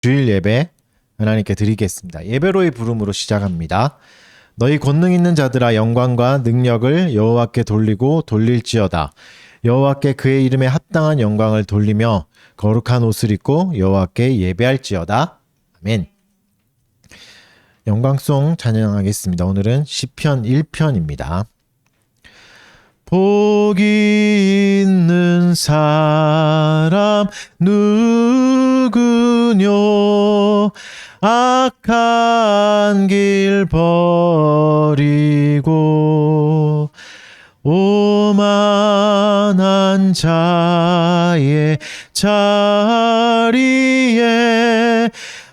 주일 예배 하나님께 드리겠습니다. 예배로의 부름으로 시작합니다. 너희 권능 있는 자들아 영광과 능력을 여호와께 돌리고 돌릴지어다. 여호와께 그의 이름에 합당한 영광을 돌리며 거룩한 옷을 입고 여호와께 예배할지어다. 아멘. 영광송 찬양하겠습니다. 오늘은 시편 1편입니다. 복이 있는 사람 누구뇨? 악한 길 버리고 오만한 자의 자리에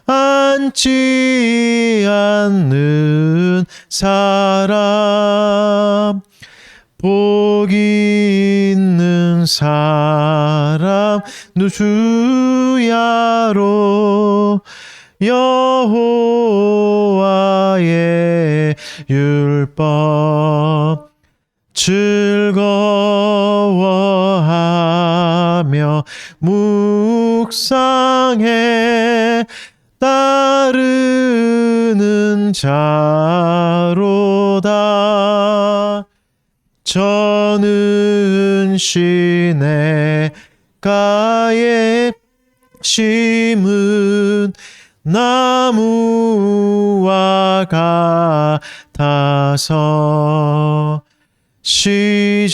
앉지 않는 사람, 복이 있는 사람 누구야로? 여호와의 율법 즐거워하며 묵상해 따르는 자로다. 저는 시냇가에 심은 나무와 같아서 시절마다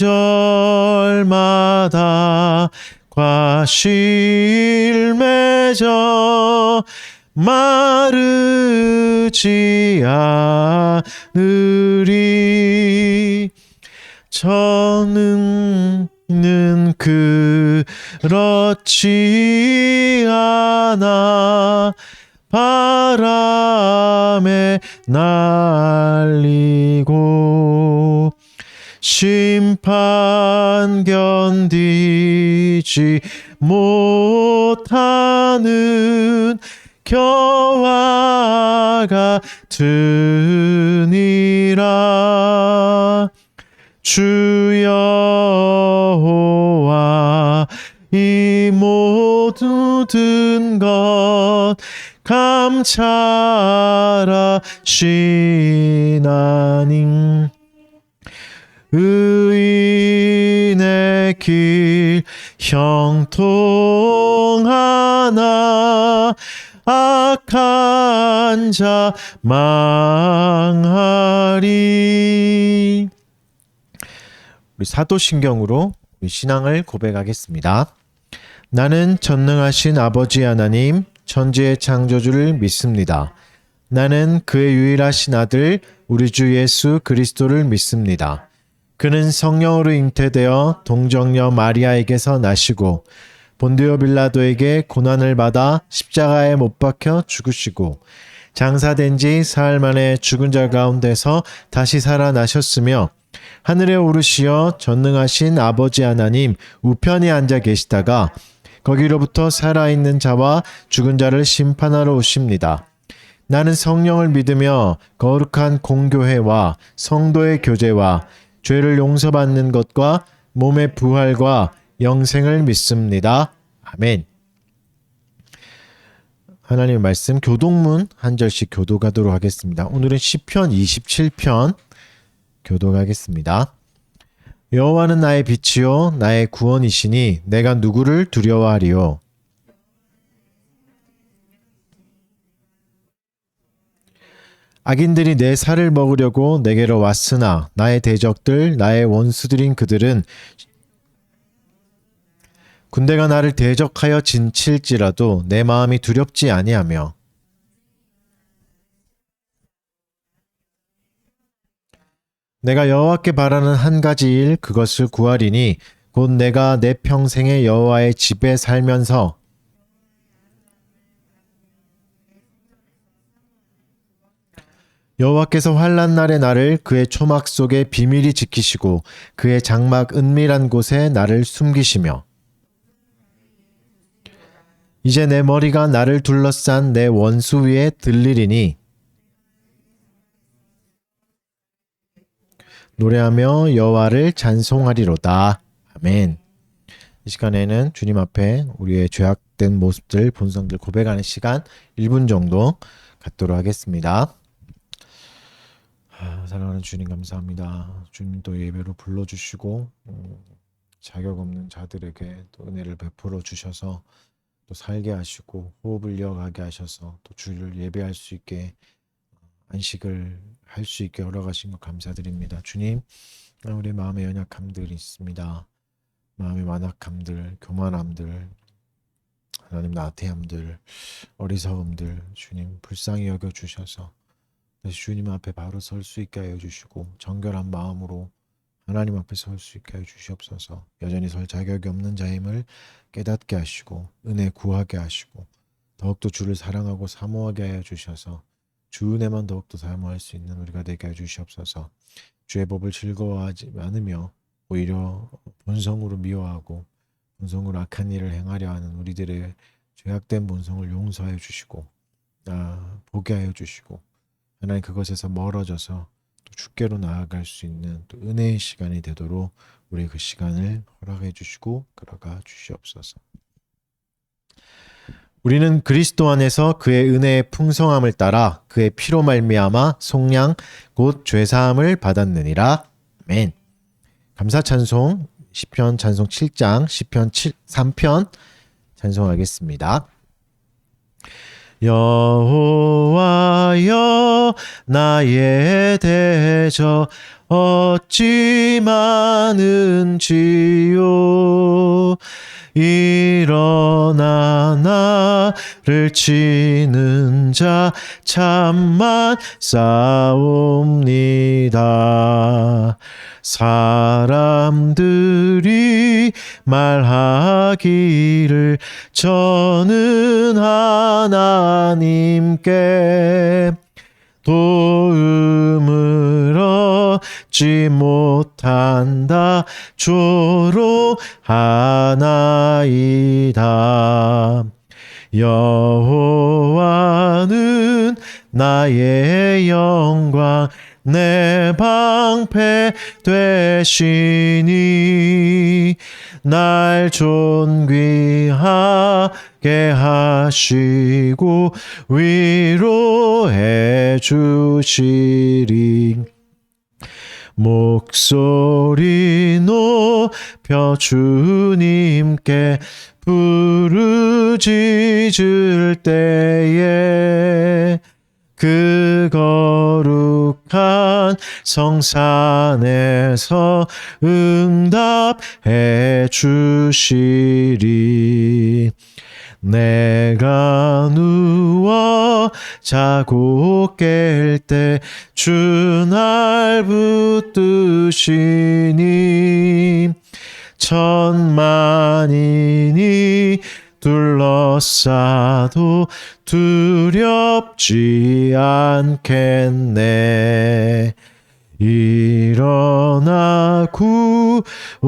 과실 맺어 마르지 않으리. 저는 그렇지 않아 바람에 날리고 심판 견디지 못하는 겨와 같으니라. 주 여호와 이 모든 것 감찰하시나니 의인의 길 형통하나 악한 자 망하리. 우리 사도신경으로 우리 신앙을 고백하겠습니다. 나는 전능하신 아버지 하나님 천지의 창조주를 믿습니다. 나는 그의 유일하신 아들 우리 주 예수 그리스도를 믿습니다. 그는 성령으로 잉태되어 동정녀 마리아에게서 나시고 본디오 빌라도에게 고난을 받아 십자가에 못 박혀 죽으시고 장사된 지 사흘 만에 죽은 자 가운데서 다시 살아나셨으며 하늘에 오르시어 전능하신 아버지 하나님 우편에 앉아 계시다가 거기로부터 살아있는 자와 죽은 자를 심판하러 오십니다. 나는 성령을 믿으며 거룩한 공교회와 성도의 교제와 죄를 용서받는 것과 몸의 부활과 영생을 믿습니다. 아멘. 하나님의 말씀 교독문 한 절씩 교독하도록 하겠습니다. 오늘은 시편 27편 교독하겠습니다. 여호와는 나의 빛이요 나의 구원이시니 내가 누구를 두려워하리요. 악인들이 내 살을 먹으려고 내게로 왔으나 나의 대적들 나의 원수들인 그들은 군대가 나를 대적하여 진칠지라도 내 마음이 두렵지 아니하며 내가 여호와께 바라는 한 가지 일 그것을 구하리니 곧 내가 내 평생에 여호와의 집에 살면서 여호와께서 환난 날에 나를 그의 초막 속에 비밀히 지키시고 그의 장막 은밀한 곳에 나를 숨기시며 이제 내 머리가 나를 둘러싼 내 원수 위에 들리리니 노래하며 여호와를 찬송하리로다. 아멘. 이 시간에는 주님 앞에 우리의 죄악된 모습들, 본성들 고백하는 시간 1분 정도 갖도록 하겠습니다. 사랑하는 주님 감사합니다. 주님 또 예배로 불러주시고 자격 없는 자들에게 또 은혜를 베풀어 주셔서 또 살게 하시고 호흡을 이어가게 하셔서 또 주를 예배할 수 있게 안식을 할 수 있게 허락하신 것 감사드립니다. 주님, 우리 마음의 연약함들이 있습니다. 마음의 완악함들, 교만함들, 하나님 나태함들, 어리석음들 주님 불쌍히 여겨주셔서 다시 주님 앞에 바로 설 수 있게 하여 주시고 정결한 마음으로 하나님 앞에 설 수 있게 하여 주시옵소서. 여전히 설 자격이 없는 자임을 깨닫게 하시고 은혜 구하게 하시고 더욱더 주를 사랑하고 사모하게 하여 주셔서 주 은혜만 더욱더 사모할 수 있는 우리가 되게 하여 주시옵소서. 주의 법을 즐거워하지 않으며 오히려 본성으로 미워하고 본성으로 악한 일을 행하려 하는 우리들의 죄악된 본성을 용서하여 주시고 보게 하여 주시고 하나님 그것에서 멀어져서 또 주께로 나아갈 수 있는 또 은혜의 시간이 되도록 우리 그 시간을 허락해 주시고 끌어가 주시옵소서. 우리는 그리스도 안에서 그의 은혜의 풍성함을 따라 그의 피로 말미암아 속량 곧 죄사함을 받았느니라. 아멘. 감사 찬송 시편 찬송 7장 시편 3편 찬송하겠습니다. 여호와여 나의 대적 어찌 많은지요 일어나 나를 치는 자 참만 싸웁니다. 사람들이 말하기를 저는 하나님께 도움을 얻지 못한다 조롱하나이다. 여호와는 나의 영광 내 방패 되시니 날 존귀하게 하시고 위로해 주시리. 목소리 높여 주님께 부르짖을 때에 그 거룩한 성산에서 응답해 주시리. 내가 누워 자고 깰 때 주 날 붙드시니 천만인이 둘러싸도 두렵지 않겠네. 일어나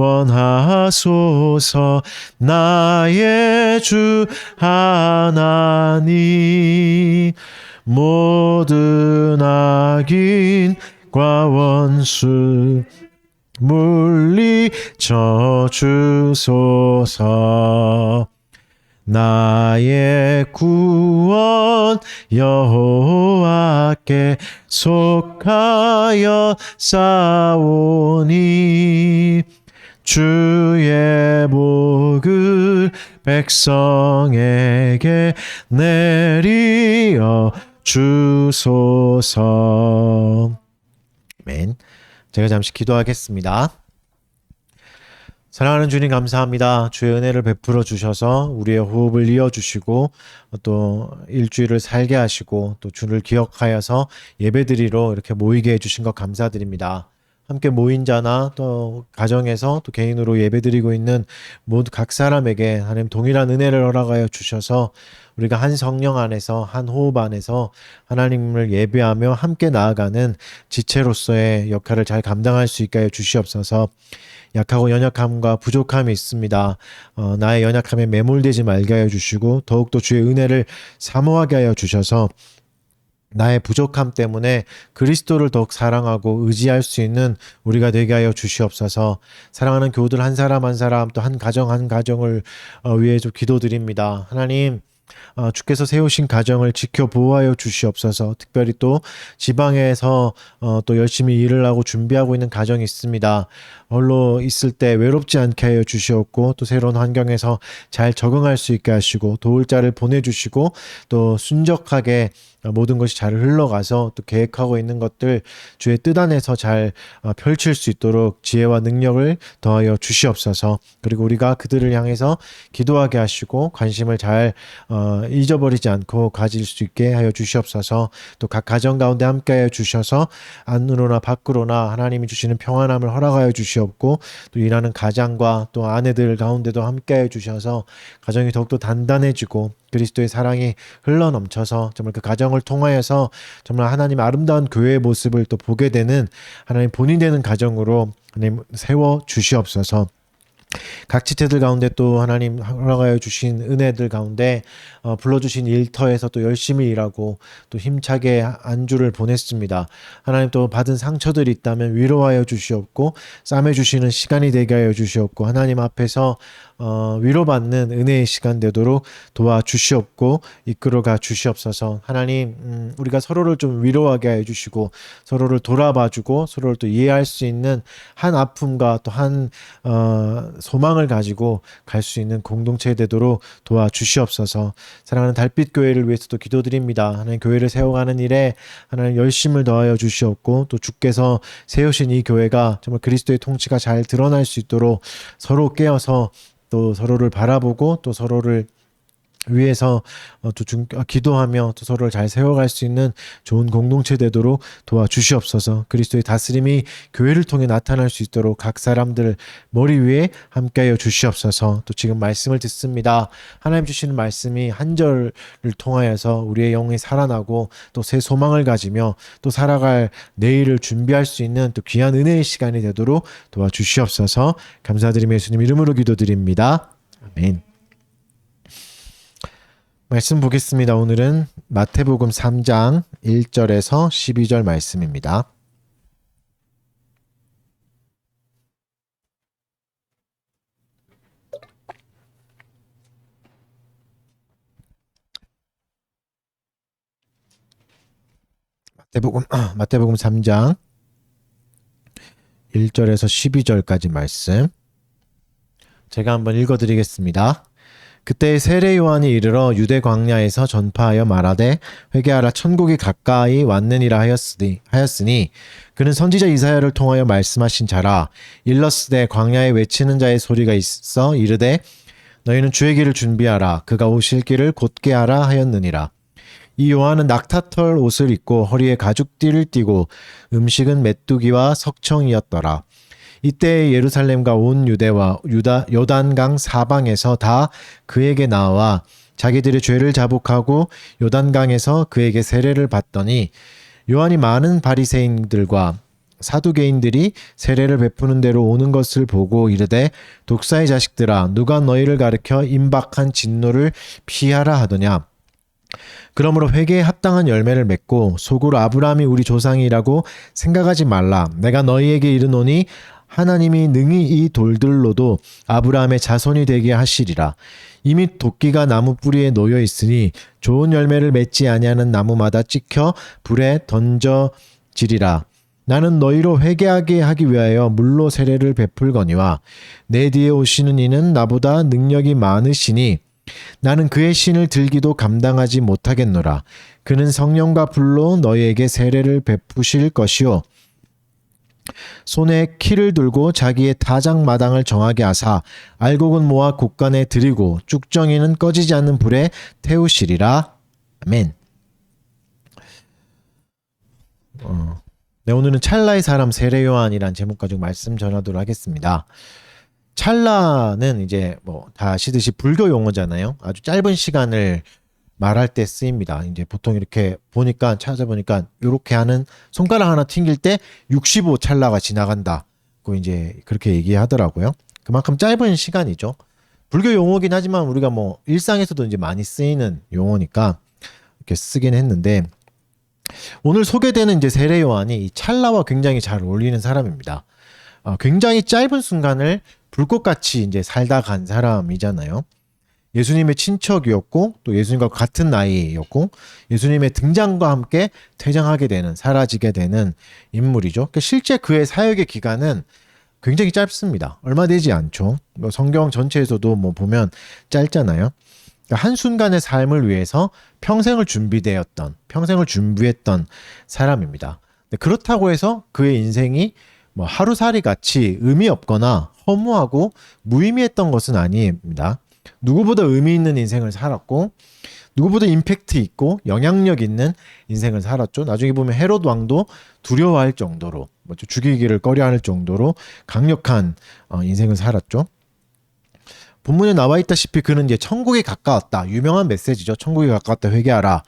구원하소서 나의 주 하나님. 모든 악인과 원수 물리쳐 주소서. 나의 구원 여호와께 속하여 싸우니 주의 복을 백성에게 내리어 주소서. 아멘. 제가 잠시 기도하겠습니다. 사랑하는 주님 감사합니다. 주의 은혜를 베풀어 주셔서 우리의 호흡을 이어주시고 또 일주일을 살게 하시고 또 주를 기억하여서 예배드리러 이렇게 모이게 해주신 것 감사드립니다. 함께 모인 자나 또 가정에서 또 개인으로 예배드리고 있는 모두 각 사람에게 하나님 동일한 은혜를 허락하여 주셔서 우리가 한 성령 안에서 한 호흡 안에서 하나님을 예배하며 함께 나아가는 지체로서의 역할을 잘 감당할 수 있게 하여 주시옵소서. 약하고 연약함과 부족함이 있습니다. 나의 연약함에 매몰되지 말게 하여 주시고 더욱더 주의 은혜를 사모하게 하여 주셔서 나의 부족함 때문에 그리스도를 더욱 사랑하고 의지할 수 있는 우리가 되게 하여 주시옵소서. 사랑하는 교우들 한 사람 한 사람 또 한 가정 한 가정을 위해 좀 기도드립니다. 하나님, 주께서 세우신 가정을 지켜 보호하여 주시옵소서. 특별히 또 지방에서 또 열심히 일을 하고 준비하고 있는 가정이 있습니다. 홀로 있을 때 외롭지 않게 하여 주시옵고 또 새로운 환경에서 잘 적응할 수 있게 하시고 도울 자를 보내주시고 또 순적하게 모든 것이 잘 흘러가서 또 계획하고 있는 것들 주의 뜻 안에서 잘 펼칠 수 있도록 지혜와 능력을 더하여 주시옵소서. 그리고 우리가 그들을 향해서 기도하게 하시고 관심을 잘 잊어버리지 않고 가질 수 있게 하여 주시옵소서. 또 각 가정 가운데 함께하여 주셔서 안으로나 밖으로나 하나님이 주시는 평안함을 허락하여 주시옵고 또 일하는 가장과 또 아내들 가운데도 함께하여 주셔서 가정이 더욱더 단단해지고 그리스도의 사랑이 흘러넘쳐서 정말 그 가정을 통하여서 정말 하나님 아름다운 교회의 모습을 또 보게 되는 하나님 본이 되는 가정으로 하나님 세워 주시옵소서. 각 지체들 가운데 또 하나님 허락하여 주신 은혜들 가운데 불러주신 일터에서 또 열심히 일하고 또 힘차게 안주를 보냈습니다. 하나님 또 받은 상처들이 있다면 위로하여 주시옵고 싸매주시는 시간이 되게 하여 주시옵고 하나님 앞에서 위로받는 은혜의 시간 되도록 도와주시옵고 이끌어가 주시옵소서. 하나님, 우리가 서로를 좀 위로하게 해주시고 서로를 돌아봐주고 서로를 또 이해할 수 있는 한 아픔과 또 한 소망을 가지고 갈 수 있는 공동체 되도록 도와주시옵소서. 사랑하는 달빛 교회를 위해서도 기도드립니다. 하나님, 교회를 세워가는 일에 하나님 열심을 더하여 주시옵고 또 주께서 세우신 이 교회가 정말 그리스도의 통치가 잘 드러날 수 있도록 서로 깨어서 또 서로를 바라보고 또 서로를 위해서 기도하며 또 서로를 잘 세워갈 수 있는 좋은 공동체 되도록 도와주시옵소서. 그리스도의 다스림이 교회를 통해 나타날 수 있도록 각 사람들 머리 위에 함께하여 주시옵소서. 또 지금 말씀을 듣습니다. 하나님 주시는 말씀이 한 절을 통하여서 우리의 영이 살아나고 또 새 소망을 가지며 또 살아갈 내일을 준비할 수 있는 또 귀한 은혜의 시간이 되도록 도와주시옵소서. 감사드리며 예수님 이름으로 기도드립니다. 아멘. 말씀 보겠습니다. 오늘은 마태복음 3장 1절에서 12절 말씀입니다. 마태복음 3장 1절에서 12절까지 말씀 제가 한번 읽어드리겠습니다. 그때 세례 요한이 이르러 유대 광야에서 전파하여 말하되 회개하라 천국이 가까이 왔느니라 하였으니 그는 선지자 이사야를 통하여 말씀하신 자라. 일러스되 광야에 외치는 자의 소리가 있어 이르되 너희는 주의 길을 준비하라 그가 오실 길을 곧게 하라 하였느니라. 이 요한은 낙타털 옷을 입고 허리에 가죽띠를 띠고 음식은 메뚜기와 석청이었더라. 이때 예루살렘과 온 유대와 요단강 사방에서 다 그에게 나와 자기들의 죄를 자복하고 요단강에서 그에게 세례를 받더니 요한이 많은 바리새인들과 사두개인들이 세례를 베푸는 대로 오는 것을 보고 이르되 독사의 자식들아 누가 너희를 가르쳐 임박한 진노를 피하라 하더냐. 그러므로 회개에 합당한 열매를 맺고 속으로 아브라함이 우리 조상이라고 생각하지 말라. 내가 너희에게 이르노니 하나님이 능히 이 돌들로도 아브라함의 자손이 되게 하시리라. 이미 도끼가 나무 뿌리에 놓여 있으니 좋은 열매를 맺지 아니하는 나무마다 찍혀 불에 던져지리라. 나는 너희로 회개하게 하기 위하여 물로 세례를 베풀거니와 내 뒤에 오시는 이는 나보다 능력이 많으시니 나는 그의 신을 들기도 감당하지 못하겠노라. 그는 성령과 불로 너희에게 세례를 베푸실 것이요 손에 키를 들고 자기의 타작마당을 정하게 하사 알곡은 모아 곳간에 들이고 쭉정이는 꺼지지 않는 불에 태우시리라. 아멘. 네, 오늘은 찰나의 사람 세례 요한이란 제목 가지고 말씀 전하도록 하겠습니다. 찰나는 이제 뭐 다 아시듯이 불교 용어잖아요. 아주 짧은 시간을 말할 때 쓰입니다. 이제 보통 이렇게 보니까 찾아보니까 이렇게 하는 손가락 하나 튕길 때 65 찰나가 지나간다고 이제 그렇게 얘기하더라고요. 그만큼 짧은 시간이죠. 불교 용어긴 하지만 우리가 뭐 일상에서도 이제 많이 쓰이는 용어니까 이렇게 쓰긴 했는데 오늘 소개되는 이제 세례 요한이 이 찰나와 굉장히 잘 어울리는 사람입니다. 굉장히 짧은 순간을 불꽃같이 이제 살다 간 사람이잖아요. 예수님의 친척이었고 또 예수님과 같은 나이였고 예수님의 등장과 함께 퇴장하게 되는 사라지게 되는 인물이죠. 그러니까 실제 그의 사역의 기간은 굉장히 짧습니다. 얼마 되지 않죠. 뭐 성경 전체에서도 뭐 보면 짧잖아요. 그러니까 한순간의 삶을 위해서 평생을 준비했던 사람입니다. 그렇다고 해서 그의 인생이 뭐 하루살이 같이 의미 없거나 허무하고 무의미했던 것은 아닙니다. 누구보다 의미 있는 인생을 살았고 누구보다 임팩트 있고 영향력 있는 인생을 살았죠. 나중에 보면 헤롯 왕도 두려워할 정도로 죽이기를 꺼려할 정도로 강력한 인생을 살았죠. 본문에 나와 있다시피 그는 이제 천국에 가까웠다. 유명한 메시지죠. 천국에 가까웠다. 회개하라.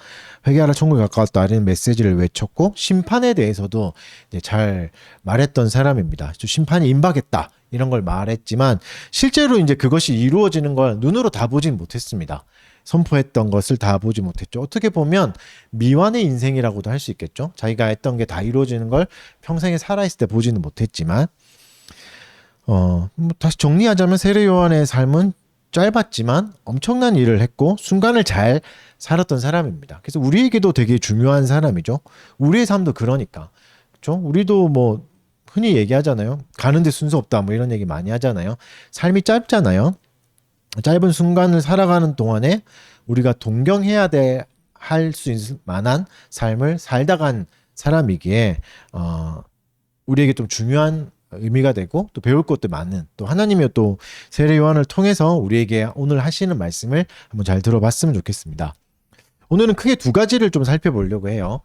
회개하라. 천국에 가까웠다. 이런 메시지를 외쳤고 심판에 대해서도 이제 잘 말했던 사람입니다. 심판이 임박했다. 이런 걸 말했지만 실제로 이제 그것이 이루어지는 걸 눈으로 다 보진 못했습니다. 선포했던 것을 다 보지 못했죠. 어떻게 보면 미완의 인생이라고도 할 수 있겠죠. 자기가 했던 게 다 이루어지는 걸 평생에 살아있을 때 보지는 못했지만 다시 정리하자면 세례 요한의 삶은 짧았지만 엄청난 일을 했고 순간을 잘 살았던 사람입니다. 그래서 우리에게도 되게 중요한 사람이죠. 우리의 삶도 그러니까. 그렇죠? 우리도 뭐 흔히 얘기하잖아요. 가는데 순서 없다 뭐 이런 얘기 많이 하잖아요. 삶이 짧잖아요. 짧은 순간을 살아가는 동안에 우리가 동경해야 할 수 있을 만한 삶을 살다 간 사람이기에 우리에게 좀 중요한 의미가 되고 또 배울 것도 많은 또 하나님이 또 세례 요한을 통해서 우리에게 오늘 하시는 말씀을 한번 잘 들어봤으면 좋겠습니다. 오늘은 크게 두 가지를 좀 살펴보려고 해요.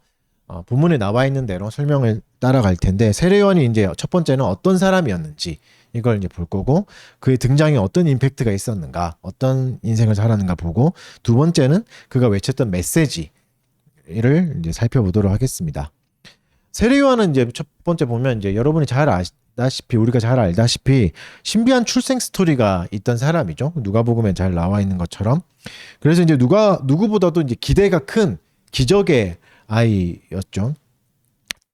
본문에 나와 있는 대로 설명을 따라갈 텐데 세례 요한이 이제 첫 번째는 어떤 사람이었는지 이걸 이제 볼 거고 그의 등장에 어떤 임팩트가 있었는가 어떤 인생을 살았는가 보고 두 번째는 그가 외쳤던 메시지를 이제 살펴보도록 하겠습니다. 세례 요한은 이제 첫 번째 보면 이제 여러분이 잘 아시다시피 우리가 잘 알다시피 신비한 출생 스토리가 있던 사람이죠. 누가복음에 잘 나와 있는 것처럼. 그래서 이제 누구보다도 이제 기대가 큰 기적의 아이였죠.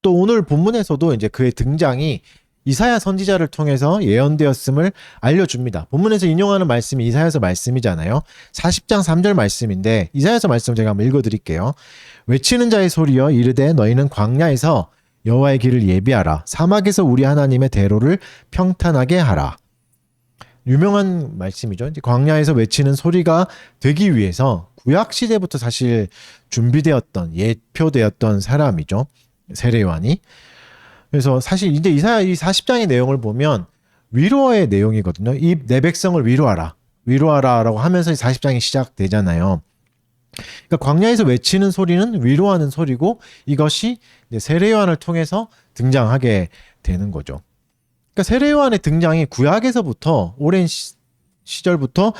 또 오늘 본문에서도 이제 그의 등장이 이사야 선지자를 통해서 예언되었음을 알려줍니다. 본문에서 인용하는 말씀이 이사야서 말씀이잖아요. 40장 3절 말씀인데 이사야서 말씀 제가 한번 읽어드릴게요. 외치는 자의 소리여 이르되 너희는 광야에서 여호와의 길을 예비하라. 사막에서 우리 하나님의 대로를 평탄하게 하라. 유명한 말씀이죠. 이제 광야에서 외치는 소리가 되기 위해서 구약 시대부터 사실 준비되었던 예표되었던 사람이죠. 세례 요한이. 그래서 사실 이제 이사야 이 40장의 내용을 보면 위로의 내용이거든요. 이 내 백성을 위로하라. 위로하라라고 하면서 40장이 시작되잖아요. 그러니까 광야에서 외치는 소리는 위로하는 소리고 이것이 이제 세례 요한을 통해서 등장하게 되는 거죠. 그러니까 세례 요한의 등장이 구약에서부터 오랜 시절부터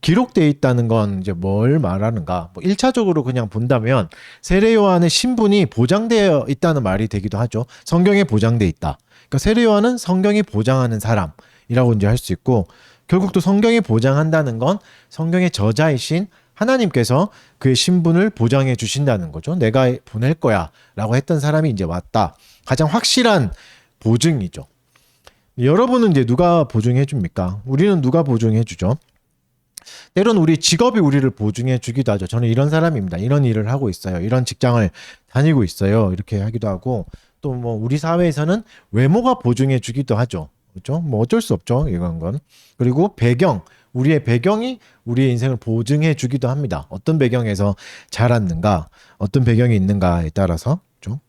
기록되어 있다는 건 이제 뭘 말하는가? 뭐 1차적으로 그냥 본다면 세례 요한의 신분이 보장되어 있다는 말이 되기도 하죠. 성경에 보장되어 있다. 그러니까 세례 요한은 성경이 보장하는 사람이라고 이제 할 수 있고 결국 또 성경이 보장한다는 건 성경의 저자이신 하나님께서 그의 신분을 보장해 주신다는 거죠. 내가 보낼 거야 라고 했던 사람이 이제 왔다. 가장 확실한 보증이죠. 여러분은 이제 누가 보증해 줍니까? 우리는 누가 보증해 주죠? 때론 우리 직업이 우리를 보증해 주기도 하죠. 저는 이런 사람입니다. 이런 일을 하고 있어요. 이런 직장을 다니고 있어요. 이렇게 하기도 하고 또 뭐 우리 사회에서는 외모가 보증해 주기도 하죠. 그렇죠? 뭐 어쩔 수 없죠. 이런 건. 그리고 배경, 우리의 배경이 우리의 인생을 보증해 주기도 합니다. 어떤 배경에서 자랐는가, 어떤 배경이 있는가에 따라서. 그렇죠?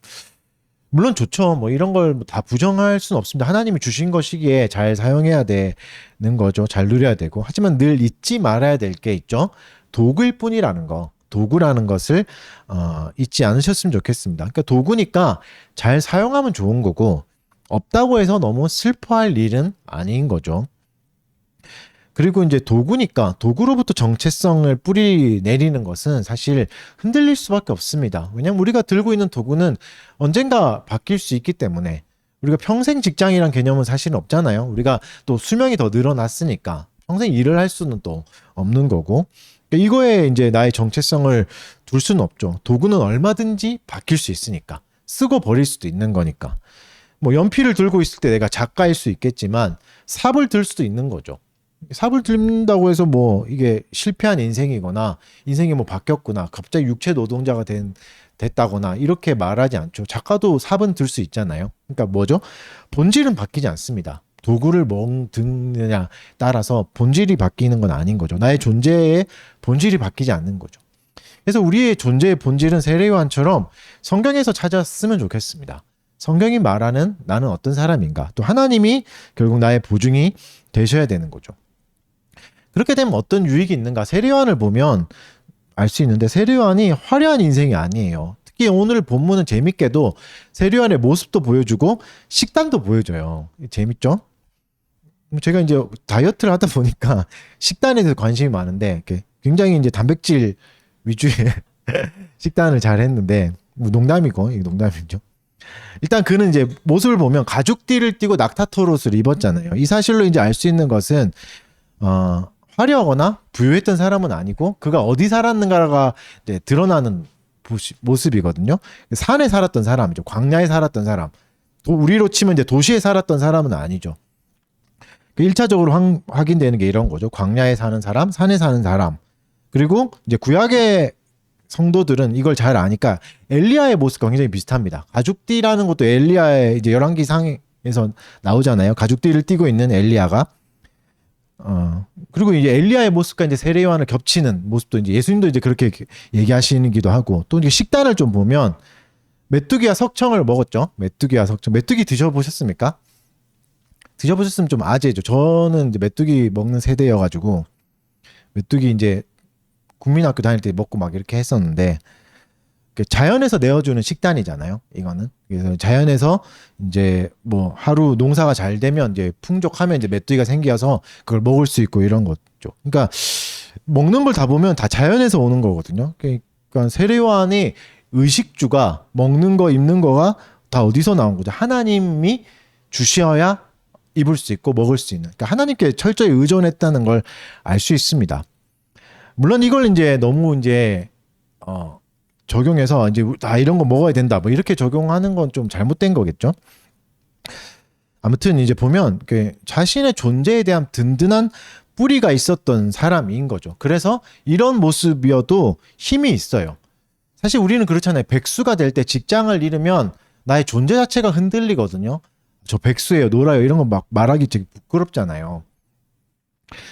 물론 좋죠. 뭐 이런 걸 다 부정할 수는 없습니다. 하나님이 주신 것이기에 잘 사용해야 되는 거죠. 잘 누려야 되고. 하지만 늘 잊지 말아야 될 게 있죠. 도구일 뿐이라는 거. 도구라는 것을 잊지 않으셨으면 좋겠습니다. 그러니까 도구니까 잘 사용하면 좋은 거고 없다고 해서 너무 슬퍼할 일은 아닌 거죠. 그리고 이제 도구니까 도구로부터 정체성을 뿌리 내리는 것은 사실 흔들릴 수밖에 없습니다. 왜냐하면 우리가 들고 있는 도구는 언젠가 바뀔 수 있기 때문에 우리가 평생 직장이란 개념은 사실은 없잖아요. 우리가 또 수명이 더 늘어났으니까 평생 일을 할 수는 또 없는 거고 이거에 이제 나의 정체성을 둘 수는 없죠. 도구는 얼마든지 바뀔 수 있으니까. 쓰고 버릴 수도 있는 거니까. 뭐 연필을 들고 있을 때 내가 작가일 수 있겠지만 삽을 들 수도 있는 거죠. 삽을 든다고 해서 뭐 이게 실패한 인생이거나 인생이 뭐 바뀌었구나 갑자기 육체 노동자가 됐다거나 이렇게 말하지 않죠. 작가도 삽은 들 수 있잖아요. 그러니까 뭐죠? 본질은 바뀌지 않습니다. 도구를 드느냐 따라서 본질이 바뀌는 건 아닌 거죠. 나의 존재의 본질이 바뀌지 않는 거죠. 그래서 우리의 존재의 본질은 세례요한처럼 성경에서 찾았으면 좋겠습니다. 성경이 말하는 나는 어떤 사람인가, 또 하나님이 결국 나의 보증이 되셔야 되는 거죠. 그렇게 되면 어떤 유익이 있는가? 세례요한을 보면 알 수 있는데 세례요한이 화려한 인생이 아니에요. 특히 오늘 본문은 재밌게도 세례요한의 모습도 보여주고 식단도 보여줘요. 재밌죠? 제가 이제 다이어트를 하다 보니까 식단에 대해서 관심이 많은데 굉장히 이제 단백질 위주의 식단을 잘 했는데 농담이고 이게 농담이죠. 일단 그는 이제 모습을 보면 가죽띠를 띠고 낙타털 옷을 입었잖아요. 이 사실로 이제 알 수 있는 것은 화려하거나 부유했던 사람은 아니고 그가 어디 살았는가가 이제 드러나는 모습이거든요. 산에 살았던 사람이죠. 광야에 살았던 사람. 우리로 치면 이제 도시에 살았던 사람은 아니죠. 1차적으로 확인되는 게 이런 거죠. 광야에 사는 사람, 산에 사는 사람. 그리고 이제 구약의 성도들은 이걸 잘 아니까 엘리야의 모습과 굉장히 비슷합니다. 가죽띠라는 것도 엘리야의 이제 열왕기상에서 나오잖아요. 가죽띠를 띠고 있는 엘리야가. 그리고 이제 엘리야의 모습과 이제 세례요한을 겹치는 모습도 이제 예수님도 이제 그렇게 얘기하시기도 하고, 또 이제 식단을 좀 보면 메뚜기와 석청을 먹었죠. 메뚜기와 석청. 메뚜기 드셔보셨습니까? 드셔보셨으면 좀 아재죠. 저는 이제 메뚜기 먹는 세대여가지고 메뚜기 이제 국민학교 다닐 때 먹고 막 이렇게 했었는데, 자연에서 내어주는 식단이잖아요. 이거는. 그래서 자연에서 이제 뭐 하루 농사가 잘 되면 이제 풍족하면 이제 메뚜기가 생겨서 그걸 먹을 수 있고 이런 거죠. 그러니까 먹는 걸 다 보면 다 자연에서 오는 거거든요. 그러니까 세례요한이 의식주가 먹는 거 입는 거가 다 어디서 나온 거죠? 하나님이 주셔야 입을 수 있고 먹을 수 있는. 그러니까 하나님께 철저히 의존했다는 걸 알 수 있습니다. 물론 이걸 이제 너무 이제 적용해서 이제 이런 거 먹어야 된다 뭐 이렇게 적용하는 건 좀 잘못된 거겠죠. 아무튼 이제 보면 자신의 존재에 대한 든든한 뿌리가 있었던 사람인 거죠. 그래서 이런 모습이어도 힘이 있어요. 사실 우리는 그렇잖아요. 백수가 될 때 직장을 잃으면 나의 존재 자체가 흔들리거든요. 저 백수예요, 놀아요 이런 거 막 말하기 되게 부끄럽잖아요.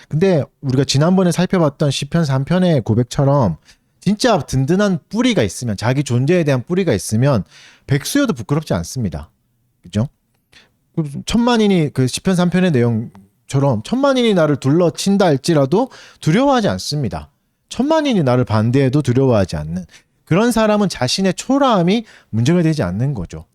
근데 우리가 지난번에 살펴봤던 시편 3편의 고백처럼 진짜 든든한 뿌리가 있으면, 자기 존재에 대한 뿌리가 있으면 백수여도 부끄럽지 않습니다. 그죠? 천만인이 그 시편 3편의 내용처럼 천만인이 나를 둘러친다 할지라도 두려워하지 않습니다. 천만인이 나를 반대해도 두려워하지 않는 그런 사람은 자신의 초라함이 문제가 되지 않는 거죠.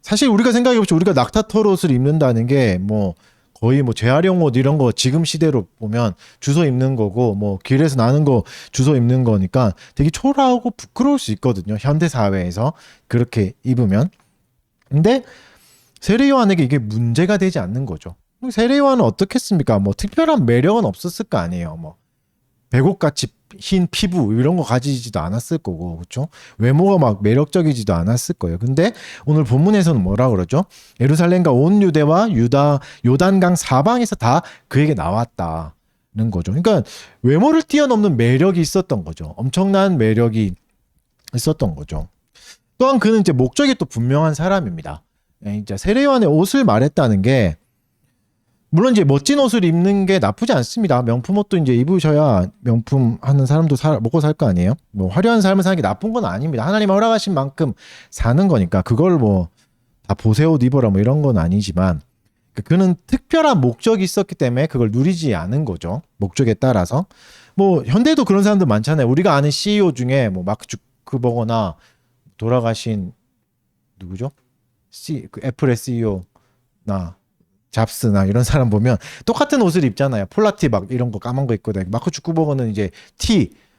사실 우리가 생각해보죠. 우리가 낙타털 옷을 입는다는 게 뭐 거의 뭐 재활용 옷 이런 거 지금 시대로 보면 주워 입는 거고, 뭐 길에서 나는 거 주워 입는 거니까 되게 초라하고 부끄러울 수 있거든요. 현대 사회에서 그렇게 입으면. 근데 세례요한에게 이게 문제가 되지 않는 거죠. 세례요한은 어떻겠습니까? 뭐 특별한 매력은 없었을 거 아니에요. 뭐 백옥같이 흰 피부 이런 거 가지지도 않았을 거고, 그렇죠? 외모가 막 매력적이지도 않았을 거예요. 근데 오늘 본문에서는 뭐라 그러죠? 예루살렘과 온 유대와 요단강 사방에서 다 그에게 나왔다는 거죠. 그러니까 외모를 뛰어넘는 매력이 있었던 거죠. 엄청난 매력이 있었던 거죠. 또한 그는 이제 목적이 또 분명한 사람입니다. 이제 세례요한의 옷을 말했다는 게, 물론 이제 멋진 옷을 입는 게 나쁘지 않습니다. 명품 옷도 이제 입으셔야 명품 하는 사람도 먹고 살 거 아니에요? 뭐 화려한 삶을 사는 게 나쁜 건 아닙니다. 하나님 허락하신 만큼 사는 거니까 그걸 뭐 다 보세 옷 입어라 뭐 이런 건 아니지만, 그는 특별한 목적이 있었기 때문에 그걸 누리지 않은 거죠. 목적에 따라서. 뭐 현대도 그런 사람들 많잖아요. 우리가 아는 CEO 중에 뭐 마크 주크버거나 돌아가신 누구죠? 그 애플의 CEO나 잡스나 이런 사람 보면 똑같은 옷을 입잖아요. 폴라티 막 이런 거 까만 거 입고, 마크 주크버거는 이제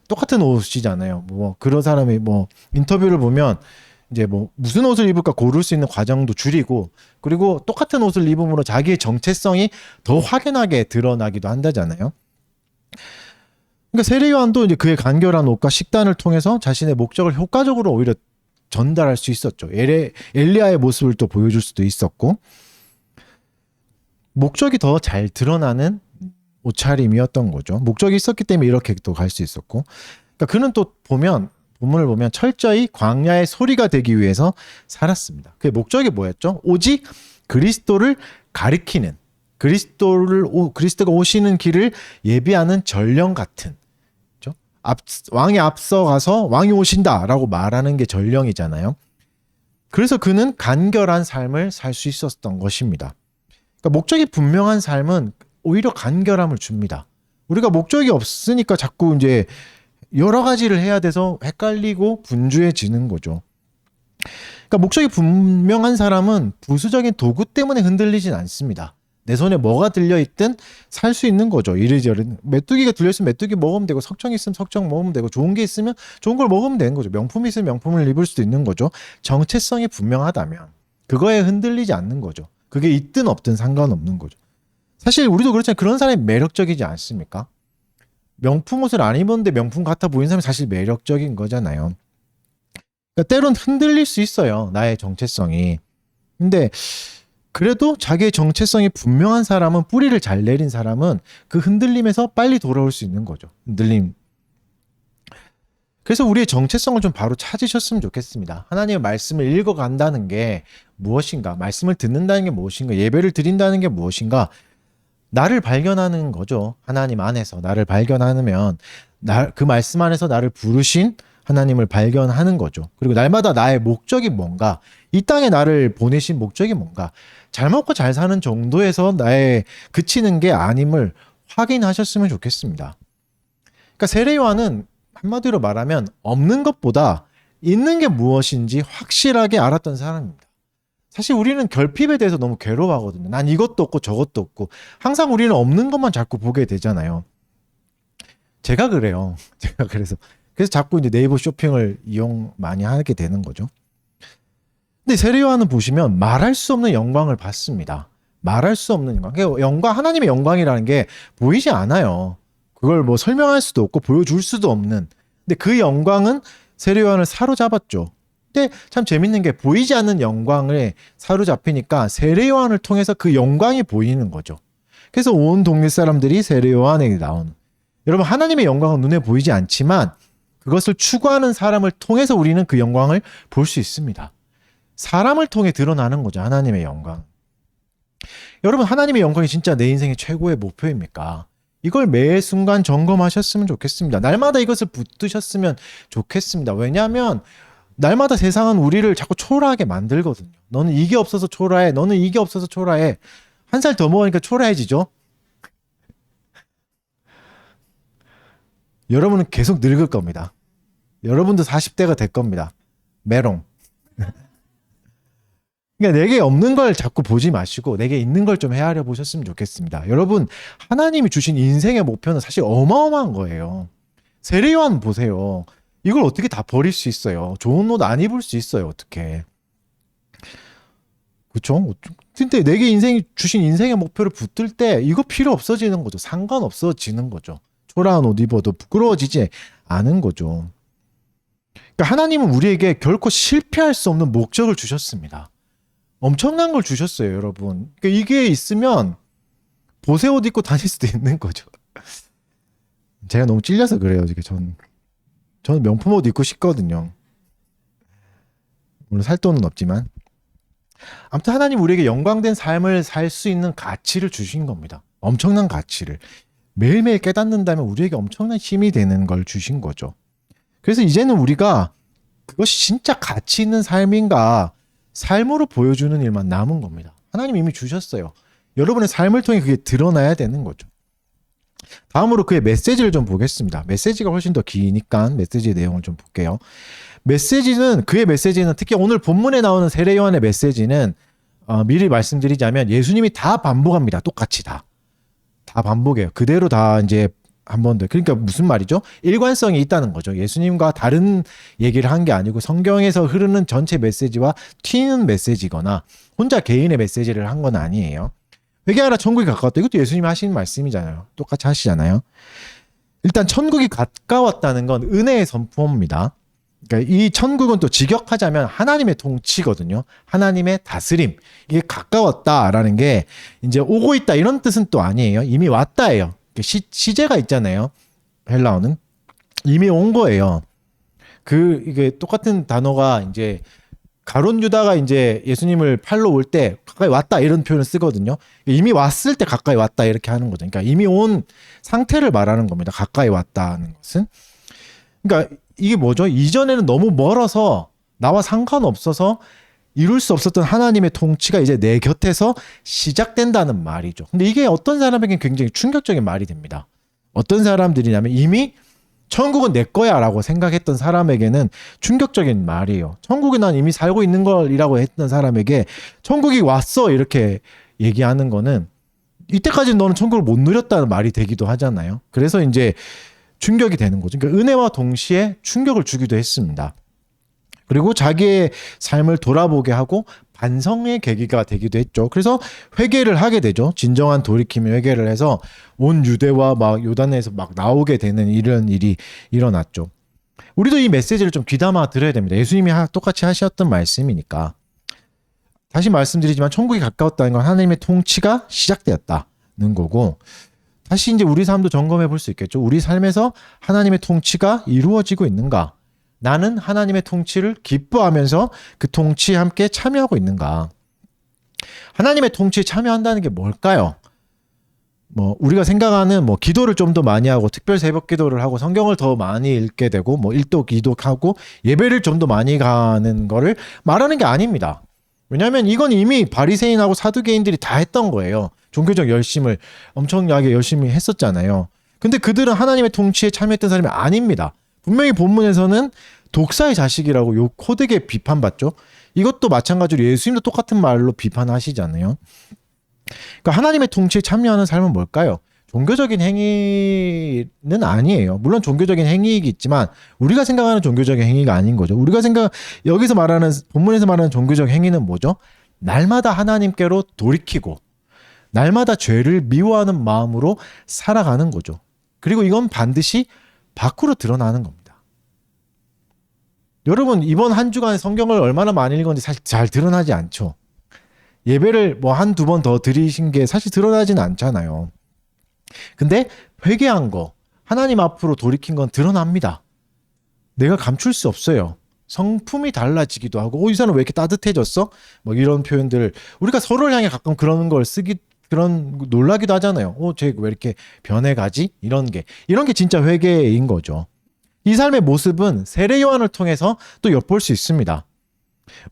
똑같은 옷이잖아요. 뭐 그런 사람이 뭐 인터뷰를 보면 이제 뭐 무슨 옷을 입을까 고를 수 있는 과정도 줄이고, 그리고 똑같은 옷을 입음으로 자기의 정체성이 더 확연하게 드러나기도 한다잖아요. 그러니까 세례 요한도 이제 그의 간결한 옷과 식단을 통해서 자신의 목적을 효과적으로 오히려 전달할 수 있었죠. 엘리야의 모습을 또 보여줄 수도 있었고, 목적이 더 잘 드러나는 옷차림이었던 거죠. 목적이 있었기 때문에 이렇게 또 갈 수 있었고, 그러니까 그는 또 보면 본문을 보면 철저히 광야의 소리가 되기 위해서 살았습니다. 그의 목적이 뭐였죠? 오직 그리스도를 가리키는, 그리스도가 오시는 길을 예비하는 전령 같은, 그렇죠? 왕이 앞서가서 왕이 오신다라고 말하는 게 전령이잖아요. 그래서 그는 간결한 삶을 살 수 있었던 것입니다. 그러니까 목적이 분명한 삶은 오히려 간결함을 줍니다. 우리가 목적이 없으니까 자꾸 이제 여러 가지를 해야 돼서 헷갈리고 분주해지는 거죠. 그러니까 목적이 분명한 사람은 부수적인 도구 때문에 흔들리진 않습니다. 내 손에 뭐가 들려있든 살 수 있는 거죠. 이리저리 메뚜기가 들려있으면 메뚜기 먹으면 되고, 석청이 있으면 석청 먹으면 되고, 좋은 게 있으면 좋은 걸 먹으면 되는 거죠. 명품이 있으면 명품을 입을 수도 있는 거죠. 정체성이 분명하다면 그거에 흔들리지 않는 거죠. 그게 있든 없든 상관없는 거죠. 사실 우리도 그렇잖아요. 그런 사람이 매력적이지 않습니까? 명품 옷을 안 입었는데 명품 같아 보이는 사람이 사실 매력적인 거잖아요. 그러니까 때론 흔들릴 수 있어요. 나의 정체성이. 근데 그래도 자기의 정체성이 분명한 사람은, 뿌리를 잘 내린 사람은 그 흔들림에서 빨리 돌아올 수 있는 거죠. 흔들림. 그래서 우리의 정체성을 좀 바로 찾으셨으면 좋겠습니다. 하나님의 말씀을 읽어간다는 게 무엇인가? 말씀을 듣는다는 게 무엇인가? 예배를 드린다는 게 무엇인가? 나를 발견하는 거죠. 하나님 안에서 나를 발견하면 그 말씀 안에서 나를 부르신 하나님을 발견하는 거죠. 그리고 날마다 나의 목적이 뭔가, 이 땅에 나를 보내신 목적이 뭔가, 잘 먹고 잘 사는 정도에서 나의 그치는 게 아님을 확인하셨으면 좋겠습니다. 그러니까 세례 요한은 한마디로 말하면 없는 것보다 있는 게 무엇인지 확실하게 알았던 사람입니다. 사실 우리는 결핍에 대해서 너무 괴로워하거든요. 난 이것도 없고 저것도 없고, 항상 우리는 없는 것만 자꾸 보게 되잖아요. 제가 그래요. 그래서 자꾸 이제 네이버 쇼핑을 이용 많이 하게 되는 거죠. 근데 세례 요한은 보시면 말할 수 없는 영광을 받습니다. 말할 수 없는 영광. 그러니까 하나님의 영광이라는 게 보이지 않아요. 그걸 뭐 설명할 수도 없고 보여줄 수도 없는. 근데 그 영광은 세례 요한을 사로잡았죠. 근데 참 재밌는 게, 보이지 않는 영광에 사로잡히니까 세례 요한을 통해서 그 영광이 보이는 거죠. 그래서 온 동네 사람들이 세례 요한에게 나오는. 여러분, 하나님의 영광은 눈에 보이지 않지만 그것을 추구하는 사람을 통해서 우리는 그 영광을 볼 수 있습니다. 사람을 통해 드러나는 거죠, 하나님의 영광. 여러분, 하나님의 영광이 진짜 내 인생의 최고의 목표입니까? 이걸 매 순간 점검하셨으면 좋겠습니다. 날마다 이것을 붙드셨으면 좋겠습니다. 왜냐하면 날마다 세상은 우리를 자꾸 초라하게 만들거든요. 너는 이게 없어서 초라해. 너는 이게 없어서 초라해. 한 살 더 먹으니까 초라해지죠. 여러분은 계속 늙을 겁니다. 여러분도 40대가 될 겁니다. 메롱. 그러니까 내게 없는 걸 자꾸 보지 마시고 내게 있는 걸 좀 헤아려 보셨으면 좋겠습니다. 여러분, 하나님이 주신 인생의 목표는 사실 어마어마한 거예요. 세례 요한 보세요. 이걸 어떻게 다 버릴 수 있어요? 좋은 옷 안 입을 수 있어요, 어떻게? 그렇죠? 근데 내게 주신 인생의 목표를 붙들 때 이거 필요 없어지는 거죠. 상관없어지는 거죠. 초라한 옷 입어도 부끄러워지지 않은 거죠. 그러니까 하나님은 우리에게 결코 실패할 수 없는 목적을 주셨습니다. 엄청난 걸 주셨어요, 여러분. 그러니까 이게 있으면 보세 옷 입고 다닐 수도 있는 거죠. 제가 너무 찔려서 그래요. 저는 명품 옷 입고 싶거든요. 물론 살 돈은 없지만. 아무튼 하나님 우리에게 영광된 삶을 살 수 있는 가치를 주신 겁니다. 엄청난 가치를. 매일매일 깨닫는다면 우리에게 엄청난 힘이 되는 걸 주신 거죠. 그래서 이제는 우리가 그것이 진짜 가치 있는 삶인가, 삶으로 보여주는 일만 남은 겁니다. 하나님 이미 주셨어요. 여러분의 삶을 통해 그게 드러나야 되는 거죠. 다음으로 그의 메시지를 좀 보겠습니다. 메시지가 훨씬 더 기니까 메시지의 내용을 좀 볼게요. 그의 메시지는 특히 오늘 본문에 나오는 세례 요한의 메시지는 미리 말씀드리자면 예수님이 다 반복합니다. 똑같이 다 반복해요. 그대로 다 이제 한 번 더. 그러니까 무슨 말이죠? 일관성이 있다는 거죠. 예수님과 다른 얘기를 한 게 아니고 성경에서 흐르는 전체 메시지와 튀는 메시지거나 혼자 개인의 메시지를 한 건 아니에요. 회개하라 천국이 가까웠다. 이것도 예수님이 하시는 말씀이잖아요. 똑같이 하시잖아요. 일단 천국이 가까웠다는 건 은혜의 선포입니다. 그러니까 이 천국은 또 직역하자면 하나님의 통치거든요. 하나님의 다스림. 이게 가까웠다라는 게 이제 오고 있다 이런 뜻은 또 아니에요. 이미 왔다예요. 시제가 있잖아요. 헬라어는 이미 온 거예요. 이게 똑같은 단어가 이제 가룟 유다가 이제 예수님을 팔러 올 때 가까이 왔다 이런 표현을 쓰거든요. 이미 왔을 때 가까이 왔다 이렇게 하는 거죠. 그러니까 이미 온 상태를 말하는 겁니다. 가까이 왔다는 것은. 그러니까 이게 뭐죠? 이전에는 너무 멀어서 나와 상관없어서 이룰 수 없었던 하나님의 통치가 이제 내 곁에서 시작된다는 말이죠. 근데 이게 어떤 사람에게는 굉장히 충격적인 말이 됩니다. 어떤 사람들이냐면 이미 천국은 내 거야 라고 생각했던 사람에게는 충격적인 말이에요. 천국에 난 이미 살고 있는 걸이라고 했던 사람에게 천국이 왔어 이렇게 얘기하는 거는 이때까지 너는 천국을 못 누렸다는 말이 되기도 하잖아요. 그래서 이제 충격이 되는 거죠. 그러니까 은혜와 동시에 충격을 주기도 했습니다. 그리고 자기의 삶을 돌아보게 하고 반성의 계기가 되기도 했죠. 그래서 회개를 하게 되죠. 진정한 돌이킴의 회개를 해서 온 유대와 막 요단에서 막 나오게 되는 이런 일이 일어났죠. 우리도 이 메시지를 좀 귀담아 들어야 됩니다. 예수님이 똑같이 하셨던 말씀이니까. 다시 말씀드리지만 천국이 가까웠다는 건 하나님의 통치가 시작되었다는 거고, 다시 이제 우리 삶도 점검해 볼 수 있겠죠. 우리 삶에서 하나님의 통치가 이루어지고 있는가? 나는 하나님의 통치를 기뻐하면서 그 통치에 함께 참여하고 있는가? 하나님의 통치에 참여한다는 게 뭘까요? 우리가 생각하는 기도를 좀 더 많이 하고 특별 새벽 기도를 하고 성경을 더 많이 읽게 되고 일독 이독하고 예배를 좀 더 많이 가는 거를 말하는 게 아닙니다. 왜냐하면 이건 이미 바리새인하고 사두개인들이 다 했던 거예요. 종교적 열심을 엄청나게 열심히 했었잖아요. 근데 그들은 하나님의 통치에 참여했던 사람이 아닙니다. 분명히 본문에서는 독사의 자식이라고 요 코드게 비판받죠. 이것도 마찬가지로 예수님도 똑같은 말로 비판하시잖아요. 그러니까 하나님의 통치에 참여하는 삶은 뭘까요? 종교적인 행위는 아니에요. 물론 종교적인 행위이겠지만 우리가 생각하는 종교적인 행위가 아닌 거죠. 여기서 말하는 본문에서 말하는 종교적 행위는 뭐죠? 날마다 하나님께로 돌이키고 날마다 죄를 미워하는 마음으로 살아가는 거죠. 그리고 이건 반드시 밖으로 드러나는 겁니다. 여러분 이번 한 주간 성경을 얼마나 많이 읽었는지 사실 잘 드러나지 않죠. 예배를 한두 번 더 드리신 게 사실 드러나지는 않잖아요. 근데 회개한 거, 하나님 앞으로 돌이킨 건 드러납니다. 내가 감출 수 없어요. 성품이 달라지기도 하고 이 사람 왜 이렇게 따뜻해졌어? 이런 표현들 우리가 서로를 향해 가끔 그런 걸 그런 놀라기도 하잖아요. 쟤 왜 이렇게 변해가지? 이런 게 진짜 회개인 거죠. 이 삶의 모습은 세례 요한을 통해서 또 엿볼 수 있습니다.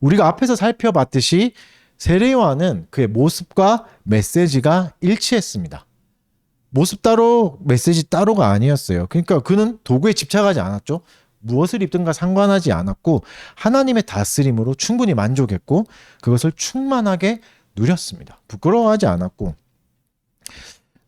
우리가 앞에서 살펴봤듯이 세례 요한은 그의 모습과 메시지가 일치했습니다. 모습 따로 메시지 따로가 아니었어요. 그러니까 그는 도구에 집착하지 않았죠. 무엇을 입든가 상관하지 않았고 하나님의 다스림으로 충분히 만족했고 그것을 충만하게 누렸습니다. 부끄러워하지 않았고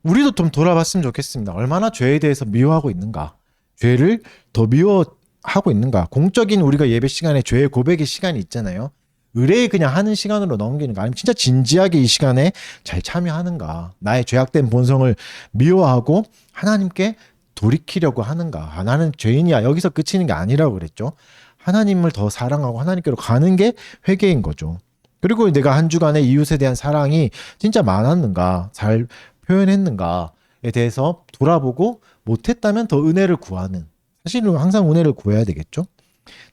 우리도 좀 돌아봤으면 좋겠습니다. 얼마나 죄에 대해서 미워하고 있는가? 죄를 더 미워하고 있는가? 공적인 우리가 예배 시간에 죄의 고백의 시간이 있잖아요. 의뢰 그냥 하는 시간으로 넘기는가? 아니면 진짜 진지하게 이 시간에 잘 참여하는가? 나의 죄악된 본성을 미워하고 하나님께 돌이키려고 하는가? 나는 죄인이야. 여기서 그치는 게 아니라고 그랬죠. 하나님을 더 사랑하고 하나님께로 가는 게 회개인 거죠. 그리고 내가 한 주간에 이웃에 대한 사랑이 진짜 많았는가? 잘 표현했는가에 대해서 돌아보고 못했다면 더 은혜를 구하는. 사실은 항상 은혜를 구해야 되겠죠.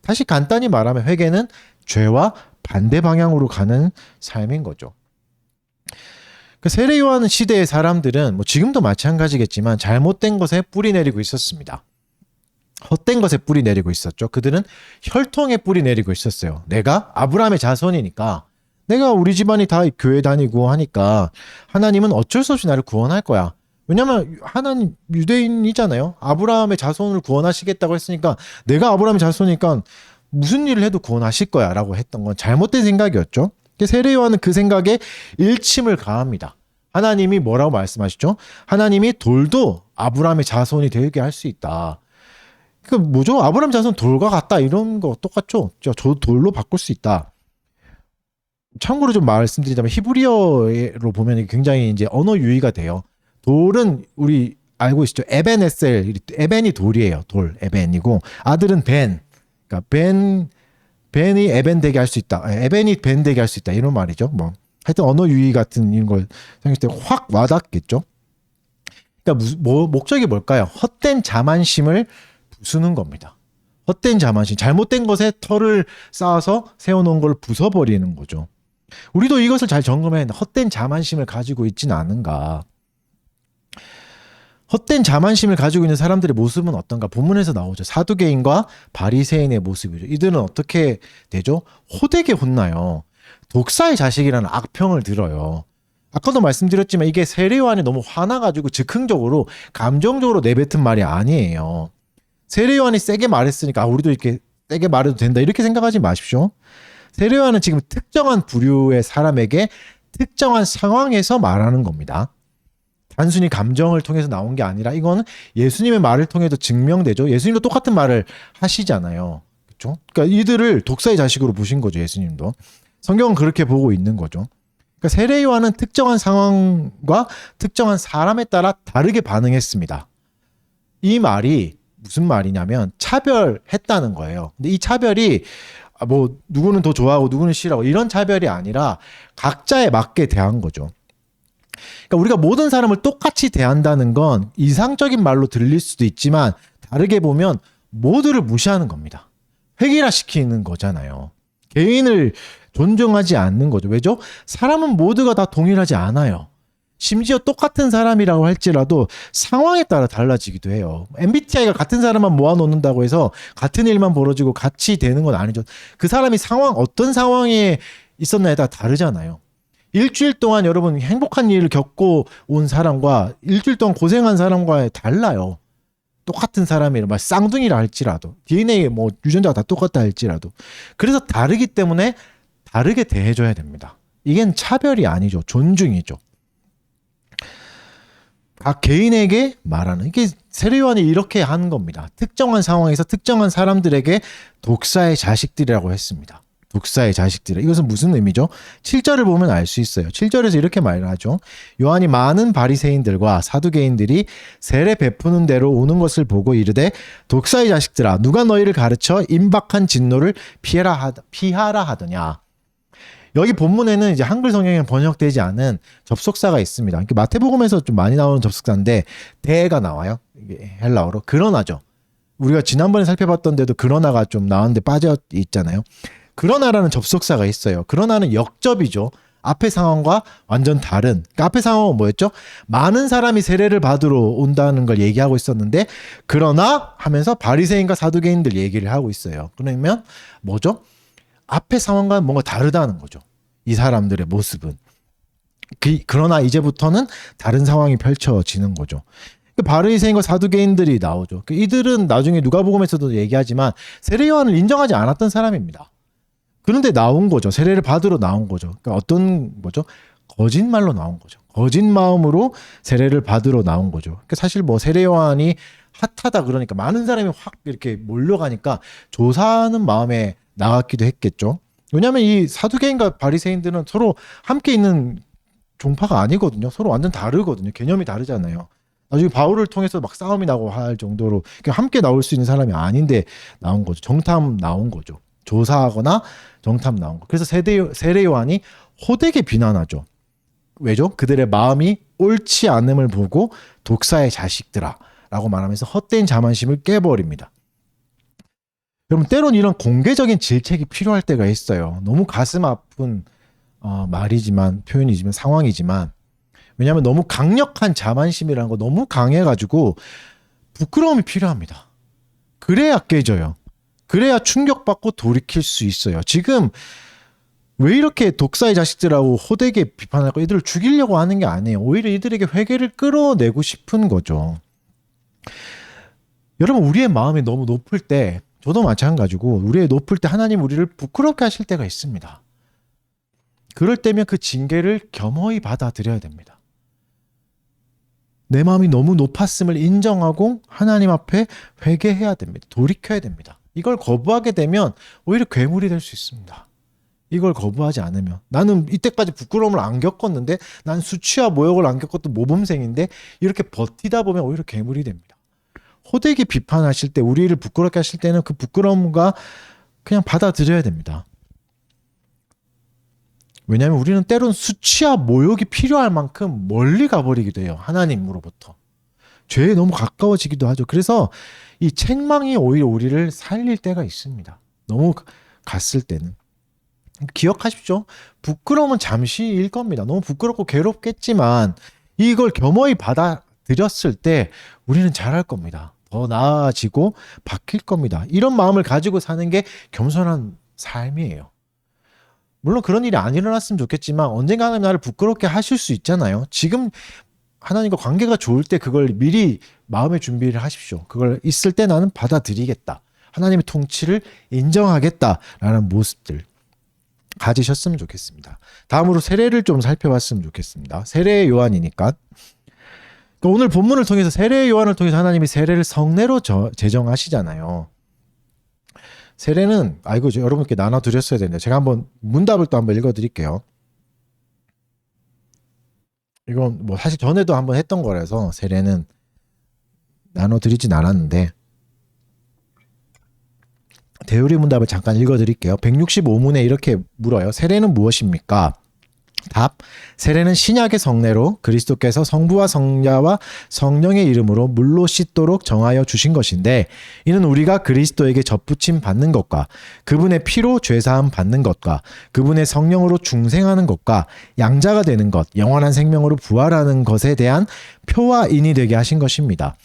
다시 간단히 말하면 회개는 죄와 반대 방향으로 가는 삶인 거죠. 그 세례 요한 시대의 사람들은 지금도 마찬가지겠지만 잘못된 것에 뿌리 내리고 있었습니다. 헛된 것에 뿌리 내리고 있었죠. 그들은 혈통에 뿌리 내리고 있었어요. 내가 아브라함의 자손이니까 내가 우리 집안이 다 교회 다니고 하니까 하나님은 어쩔 수 없이 나를 구원할 거야. 왜냐면 하나님 유대인이잖아요. 아브라함의 자손을 구원하시겠다고 했으니까 내가 아브라함의 자손이니까 무슨 일을 해도 구원하실 거야 라고 했던 건 잘못된 생각이었죠. 세례 요한은 그 생각에 일침을 가합니다. 하나님이 뭐라고 말씀하시죠? 하나님이 돌도 아브라함의 자손이 되게 할 수 있다. 그 뭐죠? 아브라함 자손 돌과 같다 이런 거 똑같죠? 저 돌로 바꿀 수 있다. 참고로 좀 말씀드리자면 히브리어로 보면 굉장히 이제 언어 유희가 돼요. 돌은 우리 알고 있죠. 에벤에셀, 에벤이 돌이에요. 돌, 에벤이고 아들은 벤. 그러니까 벤이 에벤 되게 할 수 있다. 에벤이 벤 되게 할 수 있다. 이런 말이죠. 뭐 하여튼 언어 유희 같은 이런 걸 생각했을 때 확 와닿겠죠. 그러니까 목적이 뭘까요? 헛된 자만심을 부수는 겁니다. 헛된 자만심, 잘못된 것에 털을 쌓아서 세워놓은 걸 부숴버리는 거죠. 우리도 이것을 잘 점검해야 한다. 헛된 자만심을 가지고 있지는 않은가. 헛된 자만심을 가지고 있는 사람들의 모습은 어떤가? 본문에서 나오죠. 사두개인과 바리새인의 모습이죠. 이들은 어떻게 되죠? 호되게 혼나요. 독사의 자식이라는 악평을 들어요. 아까도 말씀드렸지만 이게 세례요한이 너무 화나가지고 즉흥적으로 감정적으로 내뱉은 말이 아니에요. 세례요한이 세게 말했으니까 우리도 이렇게 세게 말해도 된다 이렇게 생각하지 마십시오. 세례요한은 지금 특정한 부류의 사람에게 특정한 상황에서 말하는 겁니다. 단순히 감정을 통해서 나온 게 아니라 이거는 예수님의 말을 통해도 증명되죠. 예수님도 똑같은 말을 하시잖아요. 그렇죠? 그러니까 이들을 독사의 자식으로 보신 거죠. 예수님도. 성경은 그렇게 보고 있는 거죠. 그러니까 세례요한은 특정한 상황과 특정한 사람에 따라 다르게 반응했습니다. 이 말이 무슨 말이냐면 차별했다는 거예요. 근데 이 차별이 뭐 누구는 더 좋아하고 누구는 싫어하고 이런 차별이 아니라 각자에 맞게 대한 거죠. 그러니까 우리가 모든 사람을 똑같이 대한다는 건 이상적인 말로 들릴 수도 있지만 다르게 보면 모두를 무시하는 겁니다. 획일화시키는 거잖아요. 개인을 존중하지 않는 거죠. 왜죠? 사람은 모두가 다 동일하지 않아요. 심지어 똑같은 사람이라고 할지라도 상황에 따라 달라지기도 해요. MBTI가 같은 사람만 모아놓는다고 해서 같은 일만 벌어지고 같이 되는 건 아니죠. 그 사람이 어떤 상황에 있었나에 따라 다르잖아요. 일주일 동안 여러분 행복한 일을 겪고 온 사람과 일주일 동안 고생한 사람과 달라요. 똑같은 사람이라 막 쌍둥이라 할지라도 DNA 뭐 유전자가 다 똑같다 할지라도 그래서 다르기 때문에 다르게 대해줘야 됩니다. 이게 차별이 아니죠. 존중이죠. 각 개인에게 말하는 이게 세례요한이 이렇게 하는 겁니다. 특정한 상황에서 특정한 사람들에게 독사의 자식들이라고 했습니다. 독사의 자식들. 이것은 무슨 의미죠? 7절을 보면 알 수 있어요. 7절에서 이렇게 말하죠. 요한이 많은 바리새인들과 사두개인들이 세례 베푸는 대로 오는 것을 보고 이르되 독사의 자식들아 누가 너희를 가르쳐 임박한 진노를 피하라 하더냐. 여기 본문에는 이제 한글 성경에 번역되지 않은 접속사가 있습니다. 마태복음에서 좀 많이 나오는 접속사인데 대가 나와요. 이게 헬라어로. 그러나죠. 우리가 지난번에 살펴봤던 데도 그러나가 좀 나왔는데 빠져 있잖아요. 그러나라는 접속사가 있어요. 그러나는 역접이죠. 앞의 상황과 완전 다른. 그러니까 앞의 상황은 뭐였죠? 많은 사람이 세례를 받으러 온다는 걸 얘기하고 있었는데 그러나 하면서 바리새인과 사두개인들 얘기를 하고 있어요. 그러면 뭐죠? 앞의 상황과는 뭔가 다르다는 거죠. 이 사람들의 모습은. 그러나 이제부터는 다른 상황이 펼쳐지는 거죠. 바리새인과 사두개인들이 나오죠. 이들은 나중에 누가복음에서도 얘기하지만 세례요한을 인정하지 않았던 사람입니다. 그런데 나온 거죠. 세례를 받으러 나온 거죠. 그러니까 어떤 뭐죠? 거짓말로 나온 거죠. 거짓 마음으로 세례를 받으러 나온 거죠. 그러니까 사실 뭐 세례요한이 핫하다 그러니까 많은 사람이 확 이렇게 몰려가니까 조사하는 마음에 나갔기도 했겠죠. 왜냐하면 이 사두개인과 바리새인들은 서로 함께 있는 종파가 아니거든요. 서로 완전 다르거든요. 개념이 다르잖아요. 나중에 바울을 통해서 막 싸움이 나고 할 정도로 함께 나올 수 있는 사람이 아닌데 나온 거죠. 정탐 나온 거죠. 조사하거나 정탐 나온 거. 그래서 세례 요한이 호되게 비난하죠. 왜죠? 그들의 마음이 옳지 않음을 보고 독사의 자식들아 라고 말하면서 헛된 자만심을 깨버립니다. 여러분 때론 이런 공개적인 질책이 필요할 때가 있어요. 너무 가슴 아픈 말이지만 표현이지만 상황이지만 왜냐하면 너무 강력한 자만심이라는 거 너무 강해가지고 부끄러움이 필요합니다. 그래야 깨져요. 그래야 충격받고 돌이킬 수 있어요. 지금 왜 이렇게 독사의 자식들하고 호되게 비판하고 이들을 죽이려고 하는 게 아니에요. 오히려 이들에게 회개를 끌어내고 싶은 거죠. 여러분 우리의 마음이 너무 높을 때 저도 마찬가지고 우리의 높을 때 하나님 우리를 부끄럽게 하실 때가 있습니다. 그럴 때면 그 징계를 겸허히 받아들여야 됩니다. 내 마음이 너무 높았음을 인정하고 하나님 앞에 회개해야 됩니다. 돌이켜야 됩니다. 이걸 거부하게 되면 오히려 괴물이 될 수 있습니다. 이걸 거부하지 않으면, 나는 이때까지 부끄러움을 안 겪었는데, 난 수치와 모욕을 안 겪었던 모범생인데 이렇게 버티다 보면 오히려 괴물이 됩니다. 호되게 비판하실 때, 우리를 부끄럽게 하실 때는 그 부끄러움과 그냥 받아들여야 됩니다. 왜냐하면 우리는 때론 수치와 모욕이 필요할 만큼 멀리 가버리기도 해요. 하나님으로부터. 죄에 너무 가까워지기도 하죠. 그래서 이 책망이 오히려 우리를 살릴 때가 있습니다. 너무 갔을 때는. 기억하십시오. 부끄러움은 잠시일 겁니다. 너무 부끄럽고 괴롭겠지만 이걸 겸허히 받아들였을 때 우리는 잘할 겁니다. 더 나아지고 바뀔 겁니다. 이런 마음을 가지고 사는 게 겸손한 삶이에요. 물론 그런 일이 안 일어났으면 좋겠지만 언젠가 하나님 나를 부끄럽게 하실 수 있잖아요. 지금 하나님과 관계가 좋을 때 그걸 미리 마음의 준비를 하십시오. 그걸 있을 때 나는 받아들이겠다. 하나님의 통치를 인정하겠다라는 모습들 가지셨으면 좋겠습니다. 다음으로 세례를 좀 살펴봤으면 좋겠습니다. 세례의 요한이니까. 오늘 본문을 통해서 세례의 요한을 통해서 하나님이 세례를 성례로 제정하시잖아요. 세례는 여러분께 나눠드렸어야 되는데 제가 한번 문답을 또 한번 읽어드릴게요. 이건 뭐 사실 전에도 한번 했던 거라서 세례는 나눠드리진 않았는데 대우리 문답을 잠깐 읽어드릴게요. 165문에 이렇게 물어요. 세례는 무엇입니까? 답. 세례는 신약의 성례로 그리스도께서 성부와 성자와 성령의 이름으로 물로 씻도록 정하여 주신 것인데 이는 우리가 그리스도에게 접붙임 받는 것과 그분의 피로 죄사함 받는 것과 그분의 성령으로 중생하는 것과 양자가 되는 것, 영원한 생명으로 부활하는 것에 대한 표와 인이 되게 하신 것입니다.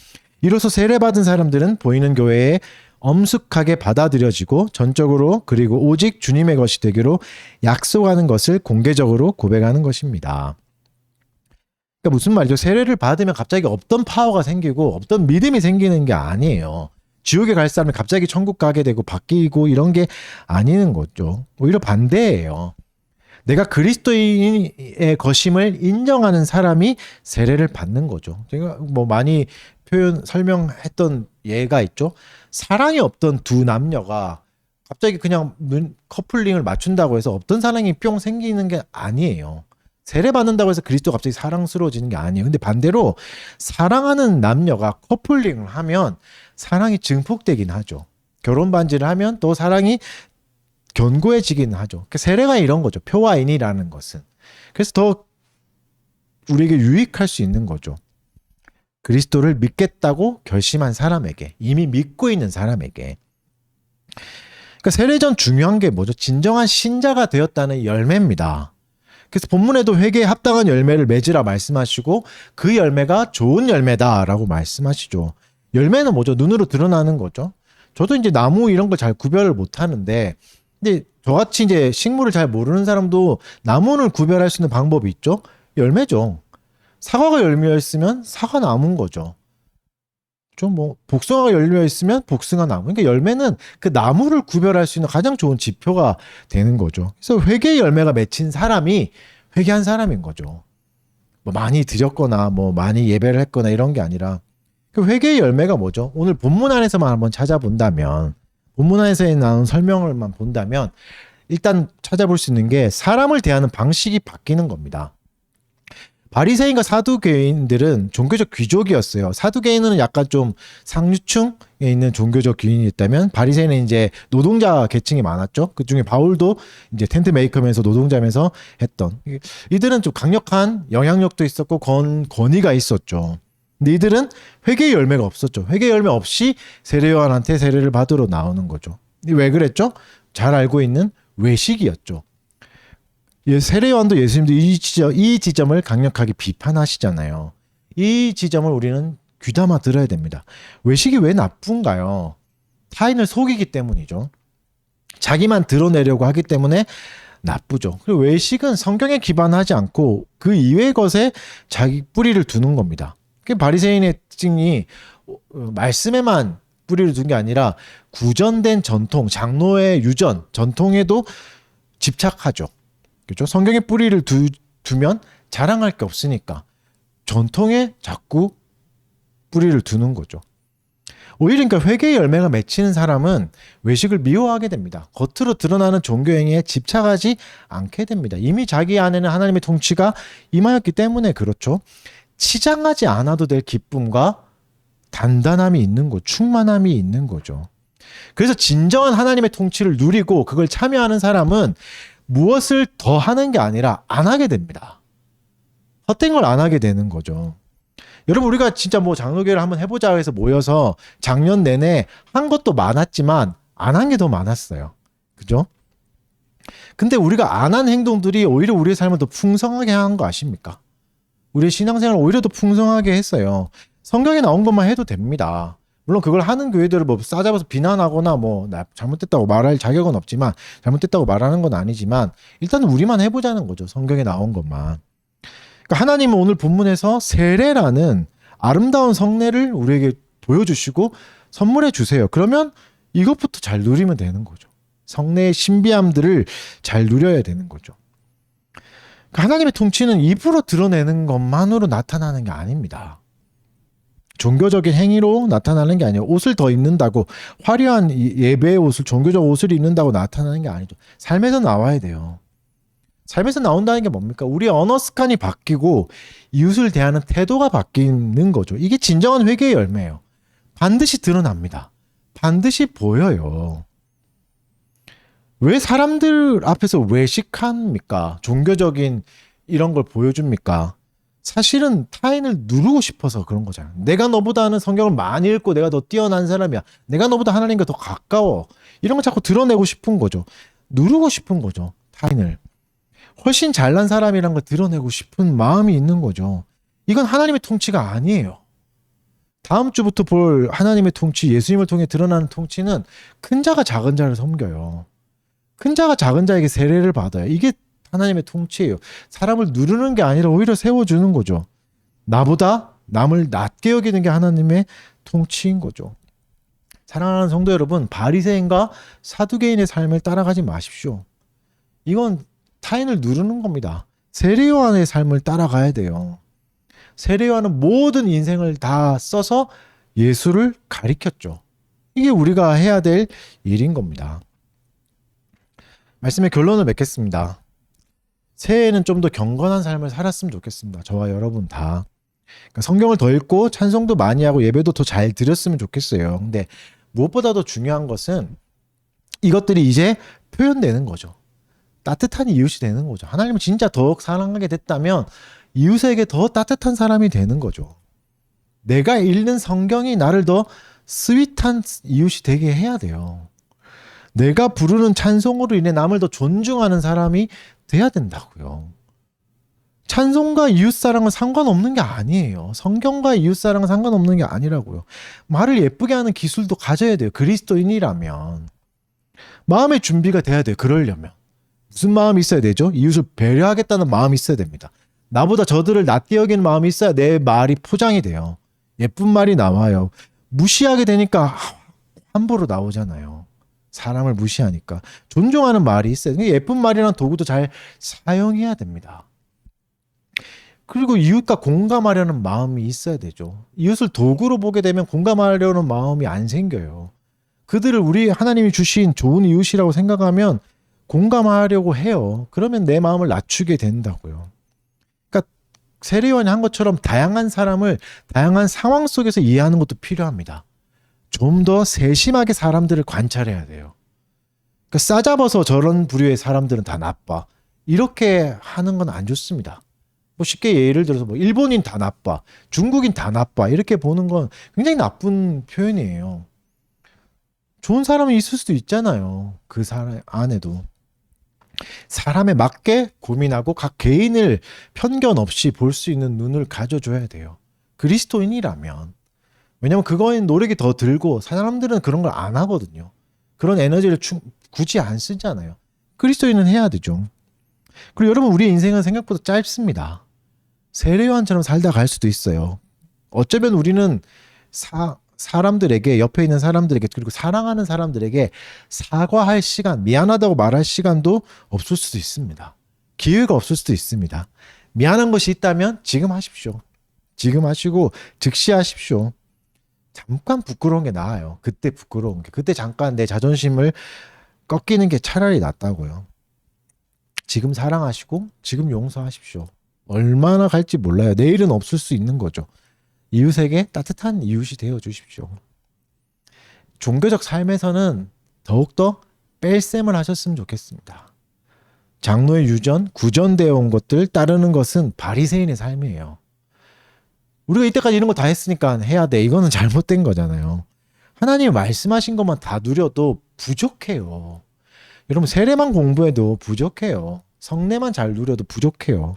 이로써 세례받은 사람들은 보이는 교회에 엄숙하게 받아들여지고 전적으로 그리고 오직 주님의 것이 되기로 약속하는 것을 공개적으로 고백하는 것입니다. 그러니까 무슨 말이죠? 세례를 받으면 갑자기 없던 파워가 생기고 없던 믿음이 생기는 게 아니에요. 지옥에 갈 사람이 갑자기 천국 가게 되고 바뀌고 이런 게 아니는 거죠. 오히려 반대예요. 내가 그리스도인의 것임을 인정하는 사람이 세례를 받는 거죠. 제가 뭐 많이 설명했던 예가 있죠. 사랑이 없던 두 남녀가 갑자기 그냥 커플링을 맞춘다고 해서 없던 사랑이 뿅 생기는 게 아니에요. 세례 받는다고 해서 그리스도가 갑자기 사랑스러워지는 게 아니에요. 근데 반대로 사랑하는 남녀가 커플링을 하면 사랑이 증폭되긴 하죠. 결혼 반지를 하면 또 사랑이 견고해지긴 하죠. 그러니까 세례가 이런 거죠. 표와 인이라는 것은. 그래서 더 우리에게 유익할 수 있는 거죠. 그리스도를 믿겠다고 결심한 사람에게, 이미 믿고 있는 사람에게. 그러니까 세례전 중요한 게 뭐죠? 진정한 신자가 되었다는 열매입니다. 그래서 본문에도 회개에 합당한 열매를 맺으라 말씀하시고 그 열매가 좋은 열매다라고 말씀하시죠. 열매는 뭐죠? 눈으로 드러나는 거죠. 저도 이제 나무 이런 걸 잘 구별을 못 하는데 근데 저같이 이제 식물을 잘 모르는 사람도 나무를 구별할 수 있는 방법이 있죠. 열매죠. 사과가 열매였으면 사과 나무인 거죠. 좀 뭐 복숭아가 열려 있으면 복숭아 나무. 그러니까 열매는 그 나무를 구별할 수 있는 가장 좋은 지표가 되는 거죠. 그래서 회개의 열매가 맺힌 사람이 회개한 사람인 거죠. 뭐 많이 드렸거나 뭐 많이 예배를 했거나 이런 게 아니라 그 회개의 열매가 뭐죠? 오늘 본문 안에서만 한번 찾아본다면 본문 안에서 나온 설명을만 본다면 일단 찾아볼 수 있는 게 사람을 대하는 방식이 바뀌는 겁니다. 바리새인과 사두개인들은 종교적 귀족이었어요. 사두개인은 약간 좀 상류층에 있는 종교적 귀인이 있다면 바리새인은 이제 노동자 계층이 많았죠. 그 중에 바울도 이제 텐트 메이커면서 노동자면서 했던 이들은 좀 강력한 영향력도 있었고 권위가 있었죠. 근데 이들은 회개의 열매가 없었죠. 회개의 열매 없이 세례 요한한테 세례를 받으러 나오는 거죠. 왜 그랬죠? 잘 알고 있는 외식이었죠. 세례 요한도 예수님도 이 지점을 강력하게 비판하시잖아요. 이 지점을 우리는 귀담아 들어야 됩니다. 외식이 왜 나쁜가요? 타인을 속이기 때문이죠. 자기만 드러내려고 하기 때문에 나쁘죠. 그리고 외식은 성경에 기반하지 않고 그 이외의 것에 자기 뿌리를 두는 겁니다. 바리새인의 특징이 말씀에만 뿌리를 둔 게 아니라 구전된 전통, 장로의 유전, 전통에도 집착하죠. 그렇죠? 성경에 뿌리를 두면 자랑할 게 없으니까 전통에 자꾸 뿌리를 두는 거죠. 오히려 그러니까 회개의 열매가 맺히는 사람은 외식을 미워하게 됩니다. 겉으로 드러나는 종교 행위에 집착하지 않게 됩니다. 이미 자기 안에는 하나님의 통치가 임하였기 때문에 그렇죠. 치장하지 않아도 될 기쁨과 단단함이 있는 거, 충만함이 있는 거죠. 그래서 진정한 하나님의 통치를 누리고 그걸 참여하는 사람은 무엇을 더 하는 게 아니라 안 하게 됩니다. 헛된 걸 안 하게 되는 거죠. 여러분, 우리가 진짜 뭐 장로교회를 한번 해보자 해서 모여서 작년 내내 한 것도 많았지만 안 한 게 더 많았어요. 그죠? 근데 우리가 안 한 행동들이 오히려 우리의 삶을 더 풍성하게 한 거 아십니까? 우리의 신앙생활을 오히려 더 풍성하게 했어요. 성경에 나온 것만 해도 됩니다. 물론 그걸 하는 교회들을 뭐 싸잡아서 비난하거나 뭐 나 잘못됐다고 말할 자격은 없지만, 잘못됐다고 말하는 건 아니지만 일단 우리만 해보자는 거죠. 성경에 나온 것만. 그러니까 하나님은 오늘 본문에서 세례라는 아름다운 성례를 우리에게 보여주시고 선물해 주세요. 그러면 이것부터 잘 누리면 되는 거죠. 성례의 신비함들을 잘 누려야 되는 거죠. 그러니까 하나님의 통치는 입으로 드러내는 것만으로 나타나는 게 아닙니다. 종교적인 행위로 나타나는 게 아니에요. 옷을 더 입는다고, 화려한 예배의 옷을, 종교적 옷을 입는다고 나타나는 게 아니죠. 삶에서 나와야 돼요. 삶에서 나온다는 게 뭡니까? 우리의 언어 습관이 바뀌고 이웃을 대하는 태도가 바뀌는 거죠. 이게 진정한 회개의 열매예요. 반드시 드러납니다. 반드시 보여요. 왜 사람들 앞에서 외식합니까? 종교적인 이런 걸 보여줍니까? 사실은 타인을 누르고 싶어서 그런 거잖아요. 내가 너보다는 성경을 많이 읽고 내가 더 뛰어난 사람이야. 내가 너보다 하나님과 더 가까워. 이런 걸 자꾸 드러내고 싶은 거죠. 누르고 싶은 거죠. 타인을. 훨씬 잘난 사람이란 걸 드러내고 싶은 마음이 있는 거죠. 이건 하나님의 통치가 아니에요. 다음 주부터 볼 하나님의 통치, 예수님을 통해 드러나는 통치는 큰 자가 작은 자를 섬겨요. 큰 자가 작은 자에게 세례를 받아요. 이게 하나님의 통치예요. 사람을 누르는 게 아니라 오히려 세워주는 거죠. 나보다 남을 낮게 여기는 게 하나님의 통치인 거죠. 사랑하는 성도 여러분, 바리새인과 사두개인의 삶을 따라가지 마십시오. 이건 타인을 누르는 겁니다. 세례요한의 삶을 따라가야 돼요. 세례요한은 모든 인생을 다 써서 예수를 가리켰죠. 이게 우리가 해야 될 일인 겁니다. 말씀의 결론을 맺겠습니다. 새해에는 좀 더 경건한 삶을 살았으면 좋겠습니다. 저와 여러분 다. 그러니까 성경을 더 읽고 찬송도 많이 하고 예배도 더 잘 드렸으면 좋겠어요. 근데 무엇보다도 중요한 것은 이것들이 이제 표현되는 거죠. 따뜻한 이웃이 되는 거죠. 하나님을 진짜 더욱 사랑하게 됐다면 이웃에게 더 따뜻한 사람이 되는 거죠. 내가 읽는 성경이 나를 더 스윗한 이웃이 되게 해야 돼요. 내가 부르는 찬송으로 인해 남을 더 존중하는 사람이 돼야 된다고요. 찬송과 이웃사랑은 상관없는 게 아니에요. 성경과 이웃사랑은 상관없는 게 아니라고요. 말을 예쁘게 하는 기술도 가져야 돼요. 그리스도인이라면. 마음의 준비가 돼야 돼요. 그러려면. 무슨 마음이 있어야 되죠? 이웃을 배려하겠다는 마음이 있어야 됩니다. 나보다 저들을 낮게 여기는 마음이 있어야 내 말이 포장이 돼요. 예쁜 말이 나와요. 무시하게 되니까 함부로 나오잖아요. 사람을 무시하니까. 존중하는 말이 있어요. 예쁜 말이란 도구도 잘 사용해야 됩니다. 그리고 이웃과 공감하려는 마음이 있어야 되죠. 이웃을 도구로 보게 되면 공감하려는 마음이 안 생겨요. 그들을 우리 하나님이 주신 좋은 이웃이라고 생각하면 공감하려고 해요. 그러면 내 마음을 낮추게 된다고요. 그러니까 세례요한이 한 것처럼 다양한 사람을 다양한 상황 속에서 이해하는 것도 필요합니다. 좀 더 세심하게 사람들을 관찰해야 돼요. 그러니까 싸잡아서 저런 부류의 사람들은 다 나빠. 이렇게 하는 건 안 좋습니다. 뭐 쉽게 예를 들어서 뭐 일본인 다 나빠, 중국인 다 나빠 이렇게 보는 건 굉장히 나쁜 표현이에요. 좋은 사람이 있을 수도 있잖아요. 그 사람 안에도. 사람에 맞게 고민하고 각 개인을 편견 없이 볼 수 있는 눈을 가져줘야 돼요. 그리스도인이라면. 왜냐면 그거엔 노력이 더 들고 사람들은 그런 걸 안 하거든요. 그런 에너지를 굳이 안 쓰잖아요. 그리스도인은 해야 되죠. 그리고 여러분, 우리의 인생은 생각보다 짧습니다. 세례요한처럼 살다 갈 수도 있어요. 어쩌면 우리는 사람들에게, 옆에 있는 사람들에게, 그리고 사랑하는 사람들에게 사과할 시간, 미안하다고 말할 시간도 없을 수도 있습니다. 기회가 없을 수도 있습니다. 미안한 것이 있다면 지금 하십시오. 지금 하시고 즉시 하십시오. 잠깐 부끄러운 게 나아요. 그때 부끄러운 게. 그때 잠깐 내 자존심을 꺾이는 게 차라리 낫다고요. 지금 사랑하시고 지금 용서하십시오. 얼마나 갈지 몰라요. 내일은 없을 수 있는 거죠. 이웃에게 따뜻한 이웃이 되어 주십시오. 종교적 삶에서는 더욱더 뺄셈을 하셨으면 좋겠습니다. 장로의 유전, 구전되어 온 것들 따르는 것은 바리새인의 삶이에요. 우리가 이때까지 이런 거 다 했으니까 해야 돼. 이거는 잘못된 거잖아요. 하나님이 말씀하신 것만 다 누려도 부족해요. 여러분 세례만 공부해도 부족해요. 성례만 잘 누려도 부족해요.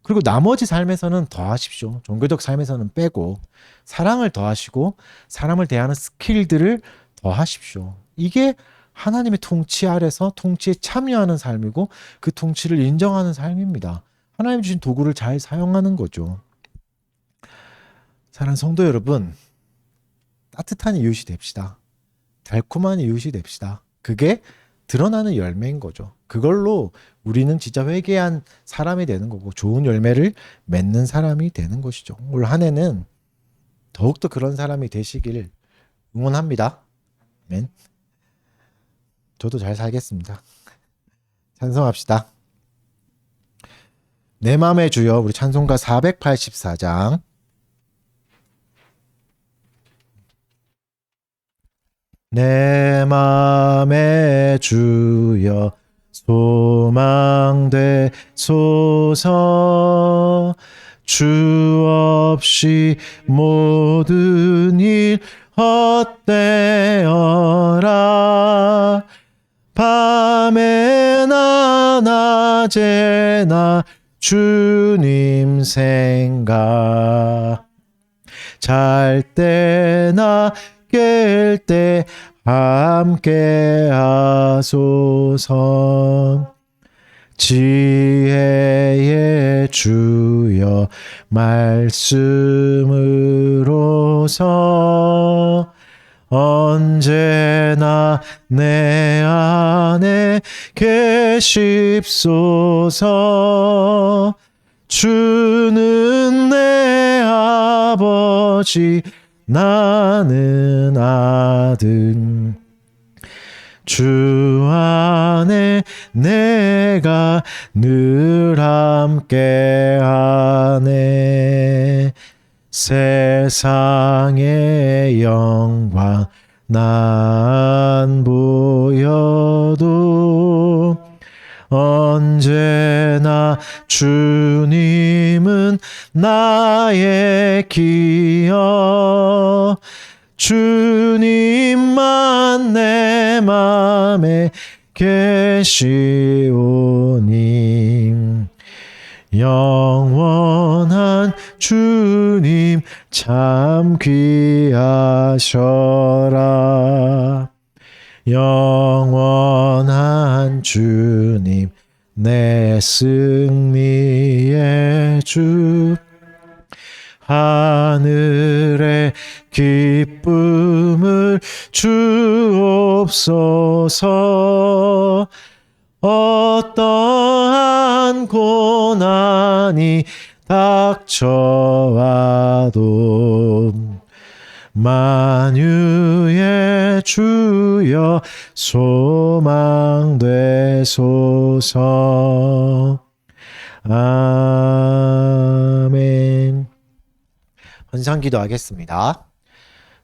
그리고 나머지 삶에서는 더하십시오. 종교적 삶에서는 빼고 사랑을 더하시고 사람을 대하는 스킬들을 더하십시오. 이게 하나님의 통치 아래서 통치에 참여하는 삶이고 그 통치를 인정하는 삶입니다. 하나님 주신 도구를 잘 사용하는 거죠. 사랑하는 성도 여러분, 따뜻한 이웃이 됩시다. 달콤한 이웃이 됩시다. 그게 드러나는 열매인 거죠. 그걸로 우리는 진짜 회개한 사람이 되는 거고 좋은 열매를 맺는 사람이 되는 것이죠. 올 한 해는 더욱더 그런 사람이 되시길 응원합니다. 아멘. 저도 잘 살겠습니다. 찬송합시다. 내 맘의 주여, 우리 찬송가 484장. 내 맘의 주여 소망되소서. 주 없이 모든 일 헛되어라. 밤에나 낮에나 주님 생각. 잘 때나 깰 때 함께 하소서. 지혜의 주여 말씀으로서 언제나 내 안에 계십소서. 주는 내 아버지 나는 아들. 주 안에 내가 늘 함께하네. 세상의 영광 난 보여도 언제나 주님은 나의 기여. 주님만 내 맘에 계시오니. 영원한 주님 참 귀하셔라. 영원한 주님 내 승리의 주. 하늘의 기쁨을 주옵소서. 어떠한 고난이 닥쳐와도 만유의 주여 소망되소서. 아멘. 헌상기도 하겠습니다.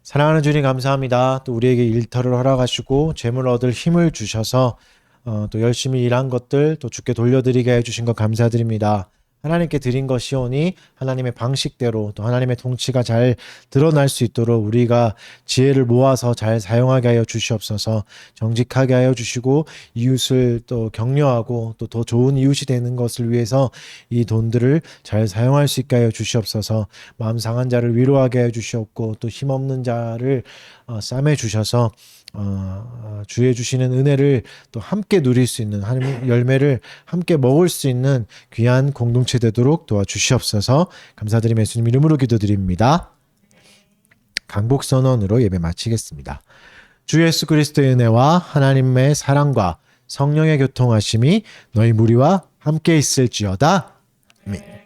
사랑하는 주님 감사합니다. 또 우리에게 일터를 허락하시고 재물 얻을 힘을 주셔서 또 열심히 일한 것들 또 주께 돌려드리게 해주신 것 감사드립니다. 하나님께 드린 것이오니 하나님의 방식대로 또 하나님의 통치가 잘 드러날 수 있도록 우리가 지혜를 모아서 잘 사용하게 하여 주시옵소서. 정직하게 하여 주시고 이웃을 또 격려하고 또 더 좋은 이웃이 되는 것을 위해서 이 돈들을 잘 사용할 수 있게 하여 주시옵소서. 마음 상한 자를 위로하게 하여 주시옵고 또 힘없는 자를 싸매 주셔서 주의 주시는 은혜를 또 함께 누릴 수 있는 하나님 열매를 함께 먹을 수 있는 귀한 공동체 되도록 도와주시옵소서. 감사드리며 예수님 이름으로 기도드립니다. 강복 선언으로 예배 마치겠습니다. 주 예수 그리스도의 은혜와 하나님의 사랑과 성령의 교통하심이 너희 무리와 함께 있을지어다. 아멘.